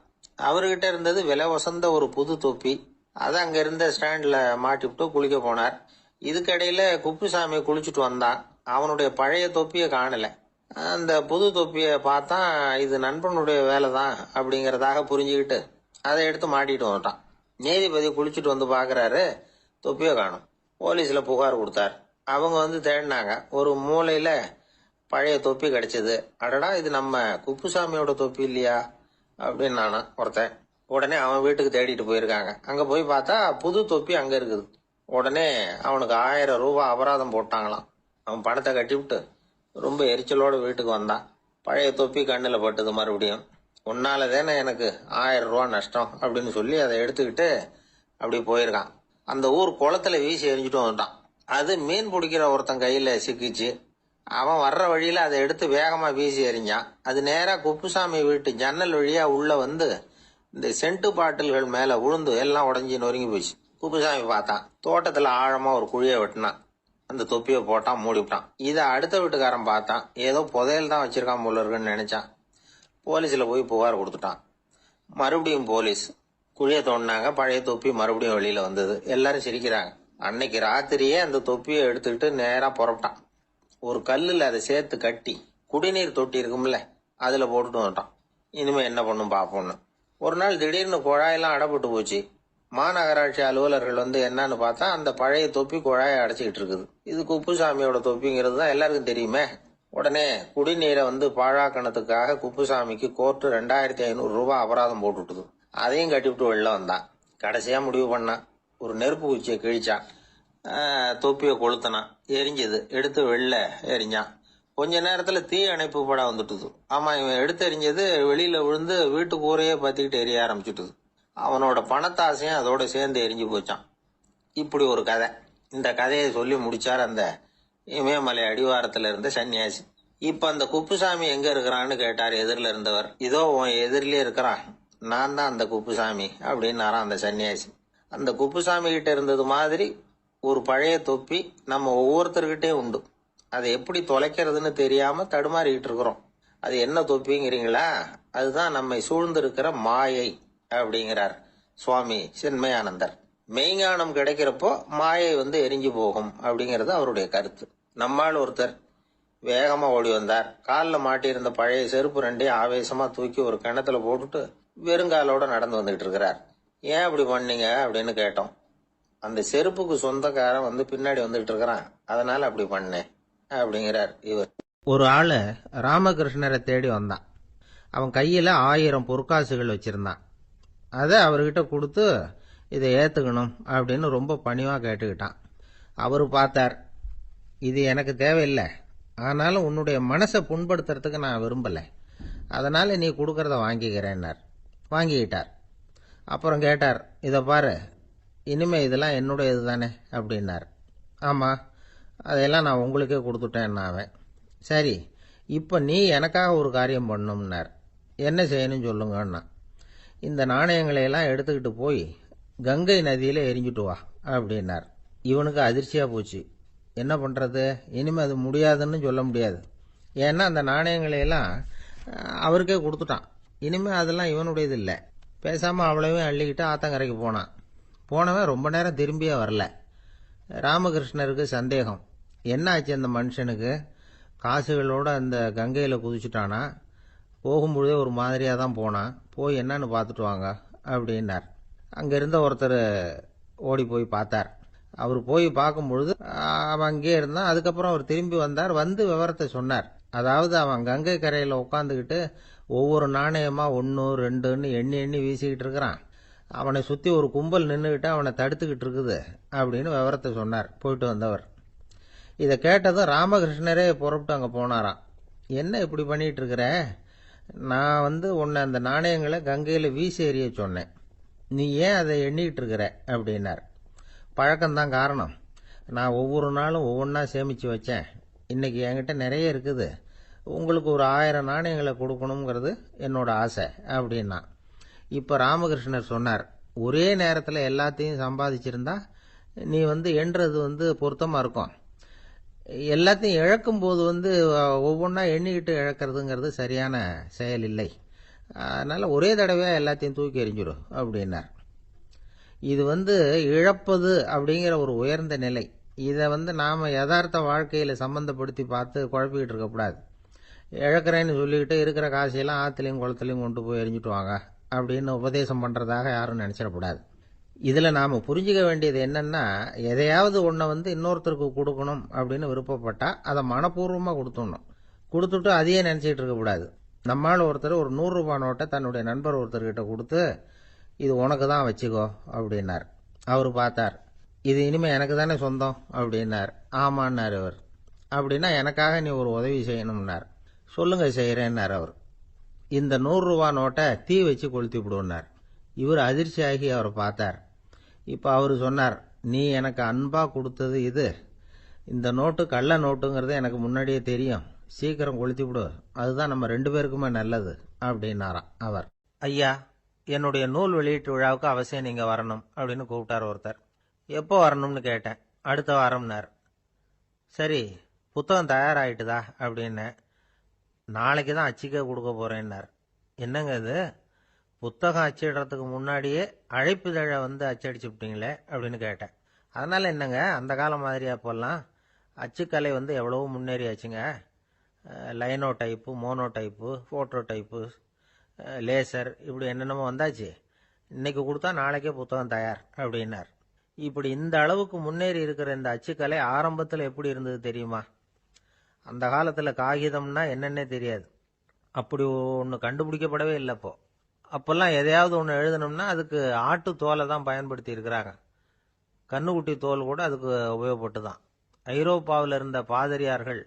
A: அவர்கிட்ட இருந்தது விலை வசந்த ஒரு புது தொப்பி. அதை அங்க இருந்த ஸ்டாண்ட்ல மாட்டிவிட்டு குளிக்க போனார். இதுக்கிடையில குப்புசாமி குளிச்சுட்டு வந்தான். அவனுடைய பழைய தொப்பியை காணல. அந்த புது தொப்பியை பார்த்தா இது நண்பனுடைய வேலை தான் அப்படிங்கறதாக புரிஞ்சுக்கிட்டு அதை எடுத்து மாட்டிட்டு வந்துட்டான். நீதிபதி குளிச்சுட்டு வந்து பாக்குறாரு, தொப்பியை காணும். போலீஸ்ல புகார் கொடுத்தார். அவங்க தேடினாங்க. ஒரு மூலையில பழைய தொப்பி கிடைச்சது. அடடா, இது நம்ம குப்புசாமியோட தொப்பி இல்லையா அப்படின்னு நானா ஒருத்தன். உடனே அவன் வீட்டுக்கு தேடிட்டு போயிருக்காங்க. அங்க போய் பார்த்தா புது தொப்பி அங்க இருக்குது. உடனே அவனுக்கு 1000 ரூபாய் அபராதம் போட்டாங்களாம். அவன் பணத்தை கட்டிவிட்டு ரொம்ப எரிச்சலோட வீட்டுக்கு வந்தான். பழைய தொப்பி கண்ணுல பட்டது. மறுபடியும், உன்னால தானே எனக்கு 1000 ரூபாய் நஷ்டம் அப்படின்னு சொல்லி அதை எடுத்துக்கிட்டு அப்படி போயிருக்கான். அந்த ஊர் குளத்துல வீசி எரிஞ்சுட்டு வந்துட்டான். அது மீன் பிடிக்கிற ஒருத்தன் கையில சிக்கிச்சு. அவன் வர்ற வழியில அதை எடுத்து வேகமா வீசி எறிஞ்சான். அது நேரா குப்புசாமி வீட்டு ஜன்னல் வழியா உள்ள இந்த சென்ட் பாட்டில்கள் மேல விழுந்து எல்லாம் உடஞ்சி நொறுங்கி போச்சு. குப்புசாமி பார்த்தான். தோட்டத்துல ஆழமா ஒரு குழியை வெட்டினான். அந்த தொப்பியை போட்டான், மூடிவிட்டான். இதை அடுத்த வீட்டுக்காரன் பார்த்தான். ஏதோ புதையல் தான் வச்சிருக்கான் போல இருக்குன்னு நினைச்சான். போலீஸ்ல போய் புகார் கொடுத்துட்டான். மறுபடியும் போலீஸ் குழியை தோண்டினாங்க. பழைய தொப்பி மறுபடியும் வெளியில வந்தது. எல்லாரும் சிரிக்கிறாங்க. அன்னைக்கு ராத்திரியே அந்த தொப்பியை எடுத்துக்கிட்டு நேரா புறப்பட்டான். ஒரு கல்லுல அதை சேர்த்து கட்டி குடிநீர் தொட்டி இருக்கும்ல, அதுல போட்டுட்டு வந்துட்டான். இனிமே என்ன பண்ணும் பாப்போம்னு. ஒரு நாள் திடீர்னு குழாயெல்லாம் அடைப்பட்டு போச்சு. மாநகராட்சி அலுவலர்கள் என்னன்னு பார்த்தா அந்த பழைய தொப்பி குழாயை அடைச்சிக்கிட்டு இருக்குது. இது குப்புசாமியோட தொப்பிங்கிறது தான் எல்லாருக்கும் தெரியுமே. உடனே குடிநீரை பாழாக்கணத்துக்காக குப்புசாமிக்கு கோர்ட்டு 2500 ரூபாய் அபராதம் போட்டுட்டுது. அதையும் கட்டிவிட்டு வெளில வந்தான். கடைசியா முடிவு பண்ணான். ஒரு நெருப்பு குச்சியை கிழிச்சான். தொப்பியை கொளுத்தினான். எரிஞ்சது. எடுத்து வெளில எரிஞ்சான். கொஞ்ச நேரத்துல தீ அணைப்பு படம் வந்துட்டுது. ஆமா, இவன் எடுத்து எரிஞ்சது வெளியில விழுந்து வீட்டு கூரையே பத்திக்கிட்டு எரிய ஆரம்பிச்சுட்டுது. அவனோட பணத்தாசையும் அதோட சேர்ந்து எரிஞ்சு போச்சான். இப்படி ஒரு கதை. இந்த கதையை சொல்லி முடிச்சார் அந்த இமயமலை அடிவாரத்துல இருந்த சன்னியாசி. இப்ப அந்த குப்புசாமி எங்க இருக்கிறான்னு கேட்டார் எதிரில இருந்தவர். இதோ உன் எதிரிலே இருக்கிறான், நான் தான் அந்த குப்புசாமி அப்படின்னாராம் அந்த சன்னியாசி. அந்த குப்புசாமி கிட்ட இருந்தது மாதிரி ஒரு பழைய தொப்பி நம்ம ஒவ்வொருத்தர்கிட்டே உண்டு. அதை எப்படி தொலைக்கிறதுன்னு தெரியாம தடுமாறிக்கிட்டு இருக்கிறோம். அது என்ன தொப்பிங்கிறீங்களா? அதுதான் நம்மை சூழ்ந்திருக்கிற மாயை அப்படிங்கிறார் சுவாமி சின்மயானந்தர். மெய்ஞானம் கிடைக்கிறப்போ மாயை எரிஞ்சு போகும் அப்படிங்கிறது அவருடைய கருத்து. நம்மால் ஒருத்தர் வேகமா ஓடி வந்தார். காலில் மாட்டியிருந்த பழைய செருப்பு ரெண்டையும் ஆவேசமா தூக்கி ஒரு கிணத்துல போட்டுட்டு வெறுங்காலோட நடந்து வந்துகிட்டு இருக்கிறார். ஏன் அப்படி பண்ணீங்க அப்படின்னு கேட்டோம். அந்த செருப்புக்கு சொந்தக்காரன் பின்னாடி வந்துகிட்டு இருக்கிறான், அதனால அப்படி பண்ணேன் அப்படிங்கிறார் இவர். ஒரு ஆளு ராமகிருஷ்ணரை தேடி வந்தான். அவன் கையில 1000 பொற்காசுகள் வச்சிருந்தான். அதை அவர்கிட்ட கொடுத்து இதை ஏத்துக்கணும் அப்படின்னு ரொம்ப பணிவா கேட்டுக்கிட்டான். அவரு பார்த்தார், இது எனக்கு தேவையில்லை, ஆனாலும் உன்னுடைய மனசை புண்படுத்துறதுக்கு நான் விரும்பல, அதனால நீ கொடுக்கறத வாங்கிக்கிறேன்னார். வாங்கிக்கிட்டார். அப்புறம் கேட்டார், இதை பாரு, இனிமே இதெல்லாம் என்னுடைய இதுதானே அப்படின்னார். ஆமா, அதையெல்லாம் நான் உங்களுக்கே கொடுத்துட்டேன். அவன், சரி, இப்போ நீ எனக்காக ஒரு காரியம் பண்ணணும்னார். என்ன செய்யணும்னு சொல்லுங்கன்னா, இந்த நாணயங்களையெல்லாம் எடுத்துக்கிட்டு போய் கங்கை நதியில் எரிஞ்சுட்டு வா அப்படின்னார். இவனுக்கு அதிர்ச்சியாக போச்சு. என்ன பண்ணுறது, இனிமேல் அது முடியாதுன்னு சொல்ல முடியாது. ஏன்னா அந்த நாணயங்களையெல்லாம் அவருக்கே கொடுத்துட்டான். இனிமேல் அதெல்லாம் இவனுடையது இல்லை. பேசாமல் அவ்வளவே அள்ளிக்கிட்டு ஆத்தங்கரைக்கு போனான். போனவன் ரொம்ப நேரம் திரும்பியே வரல. ராமகிருஷ்ணருக்கு சந்தேகம், என்ன ஆச்சு அந்த மனுஷனுக்கு, காசுகளோட அந்த கங்கையில் குதிச்சுட்டானா, போகும்பொழுதே ஒரு மாதிரியாக தான் போனான், போய் என்னன்னு பார்த்துட்டு வாங்க அப்படின்னார். அங்கே இருந்த ஒருத்தர் ஓடி போய் பார்த்தார். அவர் போய் பார்க்கும்பொழுது அவன் அங்கேயே இருந்தான். அதுக்கப்புறம் அவர் திரும்பி வந்தார். வந்து விவரத்தை சொன்னார். அதாவது அவன் கங்கை கரையில் உட்காந்துக்கிட்டு ஒவ்வொரு நாணயமா 1 2ன்னு எண்ணி எண்ணி வீசிக்கிட்டு இருக்கிறான். அவனை சுற்றி ஒரு கும்பல் நின்றுக்கிட்டு அவனை தடுத்துக்கிட்டு இருக்குது அப்படின்னு விவரத்தை சொன்னார் போயிட்டு வந்தவர். இதை கேட்டதும் ராமகிருஷ்ணரே புறப்பட்டு அங்கே போனாராம். என்ன இப்படி பண்ணிட்டு இருக்கிற, நான் உன்னை அந்த நாணயங்களை கங்கையில் வீசி எறிய சொன்னேன், நீ ஏன் அதை எண்ணிக்கிட்டு இருக்கிற அப்படின்னார். பழக்கம்தான் காரணம், நான் ஒவ்வொரு நாளும் ஒவ்வொன்றா சேமித்து வச்சேன். இன்னைக்கு என்கிட்ட நிறைய இருக்குது, உங்களுக்கு ஒரு 1000 நாணயங்களை கொடுக்கணுங்கிறது என்னோட ஆசை அப்படின்னா. இப்போ ராமகிருஷ்ணர் சொன்னார், ஒரே நேரத்தில் எல்லாத்தையும் சம்பாதிச்சிருந்தா நீ எண்ணுறது பொருத்தமாக இருக்கும். எல்லாத்தையும் இழக்கும் போது ஒவ்வொன்றா எண்ணிக்கிட்டு இழக்கிறதுங்கிறது சரியான செயல் இல்லை. அதனால ஒரே தடவையாக எல்லாத்தையும் தூக்கி எறிஞ்சிடும் அப்படின்னார். இது இழப்பது அப்படிங்கிற ஒரு உயர்ந்த நிலை. இதை நாம் யதார்த்த வாழ்க்கையில் சம்பந்தப்படுத்தி பார்த்து குழப்பிக்கிட்டு இருக்கக்கூடாது. இழக்கிறேன்னு சொல்லிக்கிட்டு இருக்கிற காசையெல்லாம் ஆற்றுலையும் குளத்துலையும் கொண்டு போய் எரிஞ்சுட்டு வாங்க அப்படின்னு உபதேசம் பண்ணுறதாக யாரும் நினச்சிடக்கூடாது. இதில் நாம் புரிஞ்சுக்க வேண்டியது என்னன்னா, எதையாவது ஒன்றை இன்னொருத்தருக்கு கொடுக்கணும் அப்படின்னு விருப்பப்பட்டா அதை மனப்பூர்வமாக கொடுத்துடணும். கொடுத்துட்டு அதையே நினச்சிக்கிட்டு இருக்கக்கூடாது. நம்மால் ஒருத்தர் ஒரு 100 ரூபாய் நோட்டை தன்னுடைய நண்பர் ஒருத்தர்கிட்ட கொடுத்து, இது உனக்கு தான் வச்சுக்கோ அப்படின்னார். அவர் பார்த்தார், இது இனிமேல் எனக்கு தானே சொந்தம் அப்படின்னார். ஆமான்னார் அவர். அப்படின்னா எனக்காக நீ ஒரு உதவி செய்யணும்னார். சொல்லுங்க, செய்கிறேன்னார் அவர். இந்த 100 ரூபாய் நோட்டை தீ வச்சு கொளுத்தி விடுனார். இவர் அதிர்ச்சியாகி அவரை பார்த்தார். இப்போ அவர் சொன்னார், நீ எனக்கு அன்பா கொடுத்தது இது, இந்த நோட்டு கள்ள நோட்டுங்கிறது எனக்கு முன்னாடியே தெரியும், சீக்கிரம் கொளுத்தி விடு, அதுதான் நம்ம 2 பேருக்குமே நல்லது அப்படின்னாராம் அவர். ஐயா, என்னுடைய நூல் வெளியீட்டு விழாவுக்கு அவசியம் நீங்க வரணும் அப்படின்னு கூப்பிட்டார் ஒருத்தர். எப்போ வரணும்னு கேட்டேன். அடுத்த வாரம்னார். சரி, புத்தகம் தயாராகிட்டுதா அப்படின்னு. நாளைக்கு தான் அச்சிக்க கொடுக்க போறேன்னார். என்னங்க இது, புத்தகம் அச்சிடுறதுக்கு முன்னாடியே அழைப்புதழை அச்சடிச்சு விட்டீங்களே அப்படின்னு கேட்டேன். அதனால என்னங்க, அந்த காலம் மாதிரியா போடலாம், அச்சுக்கலை எவ்வளவோ முன்னேறியாச்சுங்க. Linotype, monotype, phototype, laser, இப்படி என்னென்னமோ வந்தாச்சு. இன்னைக்கு கொடுத்தா நாளைக்கே புத்தகம் தயார் அப்படின்னார். இப்படி இந்த அளவுக்கு முன்னேறி இருக்கிற இந்த அச்சுக்கலை ஆரம்பத்தில் எப்படி இருந்தது தெரியுமா? அந்த காலத்தில் காகிதம்னா என்னன்னே தெரியாது. அப்படி ஒன்று கண்டுபிடிக்கப்படவே இல்லை. அப்போல்லாம் எதையாவது ஒன்று எழுதணும்னா அதுக்கு ஆட்டு தோலை தான் பயன்படுத்தி இருக்கிறாங்க. கண்ணுக்குட்டி தோல் கூட அதுக்கு உபயோகப்பட்டு தான். ஐரோப்பாவில் இருந்த பாதிரியார்கள்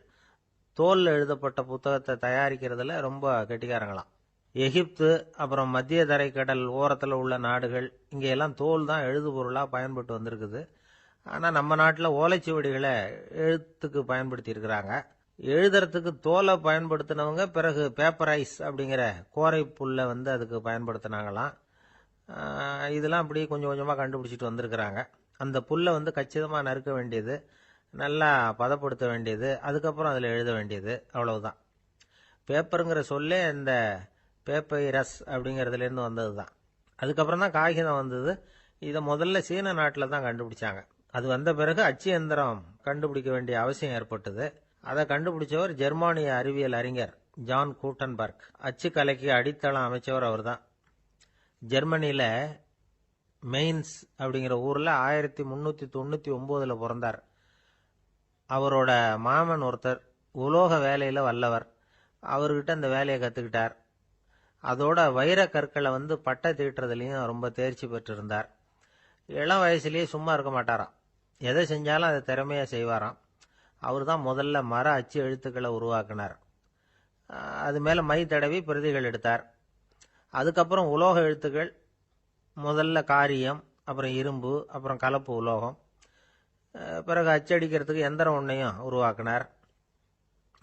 A: தோலில் எழுதப்பட்ட புத்தகத்தை தயாரிக்கிறதுல ரொம்ப கெட்டிக்காரங்களாம். எகிப்து, அப்புறம் மத்திய தரைக்கடல் ஓரத்தில் உள்ள நாடுகள், இங்கெல்லாம் தோல் தான் எழுது பொருளாக பயன்பட்டு வந்திருக்குது. ஆனால் நம்ம நாட்டில் ஓலைச்சுவடிகளை எழுத்துக்கு பயன்படுத்தி இருக்கிறாங்க. எழுதுறதுக்கு தோலை பயன்படுத்தினவங்க பிறகு பேப்பரைஸ் அப்படிங்கிற கோரை புல்லை அதுக்கு பயன்படுத்தினாங்களாம். இதெல்லாம் அப்படி கொஞ்சம் கொஞ்சமாக கண்டுபிடிச்சிட்டு வந்திருக்கிறாங்க. அந்த புல்லை கச்சிதமாக நறுக்க வேண்டியது, நல்லா பதப்படுத்த வேண்டியது, அதுக்கப்புறம் அதில் எழுத வேண்டியது, அவ்வளவுதான். பேப்பருங்கிற சொல்லே இந்த பேப்பைரஸ் அப்படிங்கிறதுலேருந்து வந்தது தான். அதுக்கப்புறம் தான் காகிதம் வந்தது. இதை முதல்ல சீன நாட்டில் தான் கண்டுபிடிச்சாங்க. அது வந்த பிறகு அச்சு எந்திரம் கண்டுபிடிக்க வேண்டிய அவசியம் ஏற்பட்டது. அதை கண்டுபிடிச்சவர் ஜெர்மானிய அறிவியல் அறிஞர் ஜான் கூட்டன்பர்க். அச்சு கலைக்கு அடித்தளம் அமைச்சவர் அவர் தான். ஜெர்மனியில மெயின்ஸ் அப்படிங்கிற ஊர்ல 1399 பிறந்தார். அவரோட மாமன் ஒருத்தர் உலோக வேலையில வல்லவர். அவர்கிட்ட அந்த வேலையை கத்துக்கிட்டார். அதோட வைர கற்களை பட்டை தீட்டுறதுலையும் ரொம்ப தேர்ச்சி பெற்றிருந்தார். இளம் வயசுலயே சும்மா இருக்க மாட்டாராம். எதை செஞ்சாலும் அதை திறமையா செய்வாராம். அவர் தான் முதல்ல மர அச்சு எழுத்துக்களை உருவாக்கினார். அது மேல மை தடவி பிரதிகள் எடுத்தார். அதுக்கப்புறம் உலோக எழுத்துக்கள், முதல்ல காரியம், அப்புறம் இரும்பு, அப்புறம் கலப்பு உலோகம். பிறகு அச்சடிக்கிறதுக்கு எந்திரம் ஒன்றையும் உருவாக்கினார்.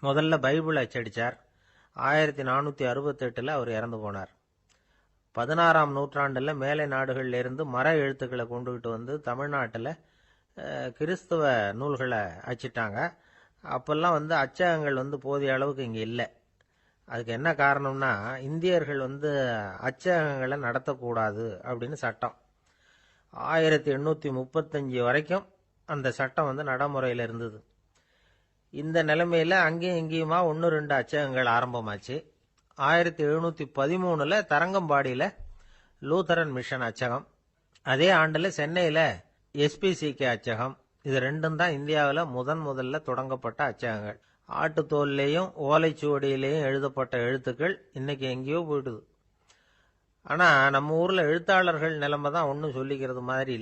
A: முதல்ல பைபிள் அச்சடிச்சார். 1468 அவர் இறந்து போனார். 16ஆம் நூற்றாண்டுல மேலை நாடுகள்ல இருந்து மர எழுத்துக்களை கொண்டுகிட்டு தமிழ்நாட்டில் கிறிஸ்துவ நூல்களை அச்சிட்டாங்க. அப்பெல்லாம் அச்சகங்கள் போதிய அளவுக்கு இங்க இல்லை. அதுக்கு என்ன காரணம்னா, இந்தியர்கள் அச்சகங்களை நடத்தக்கூடாது அப்படின்னு சட்டம். 1835 வரைக்கும் அந்த சட்டம் நடைமுறையில் இருந்தது. இந்த நிலைமையில அங்கேயும் இங்கேயுமா 1-2 அச்சகங்கள் ஆரம்பமாச்சு. 1713 தரங்கம்பாடியில லூத்தரன் மிஷன் அச்சகம், அதே ஆண்டுல சென்னையில SPCK அச்சகம். இது ரெண்டும் தான் இந்தியாவில் முதல்ல தொடங்கப்பட்ட அச்சகங்கள். ஆட்டுத்தோல்லையும் ஓலைச்சுவடியிலையும் எழுதப்பட்ட எழுத்துக்கள் இன்னைக்கு எங்கேயோ போயிடுது. ஆனா நம்ம ஊர்ல எழுத்தாளர்கள் நிலைமை தான் ஒன்னும் சொல்லிக்கிறது மாதிரி இல்லை.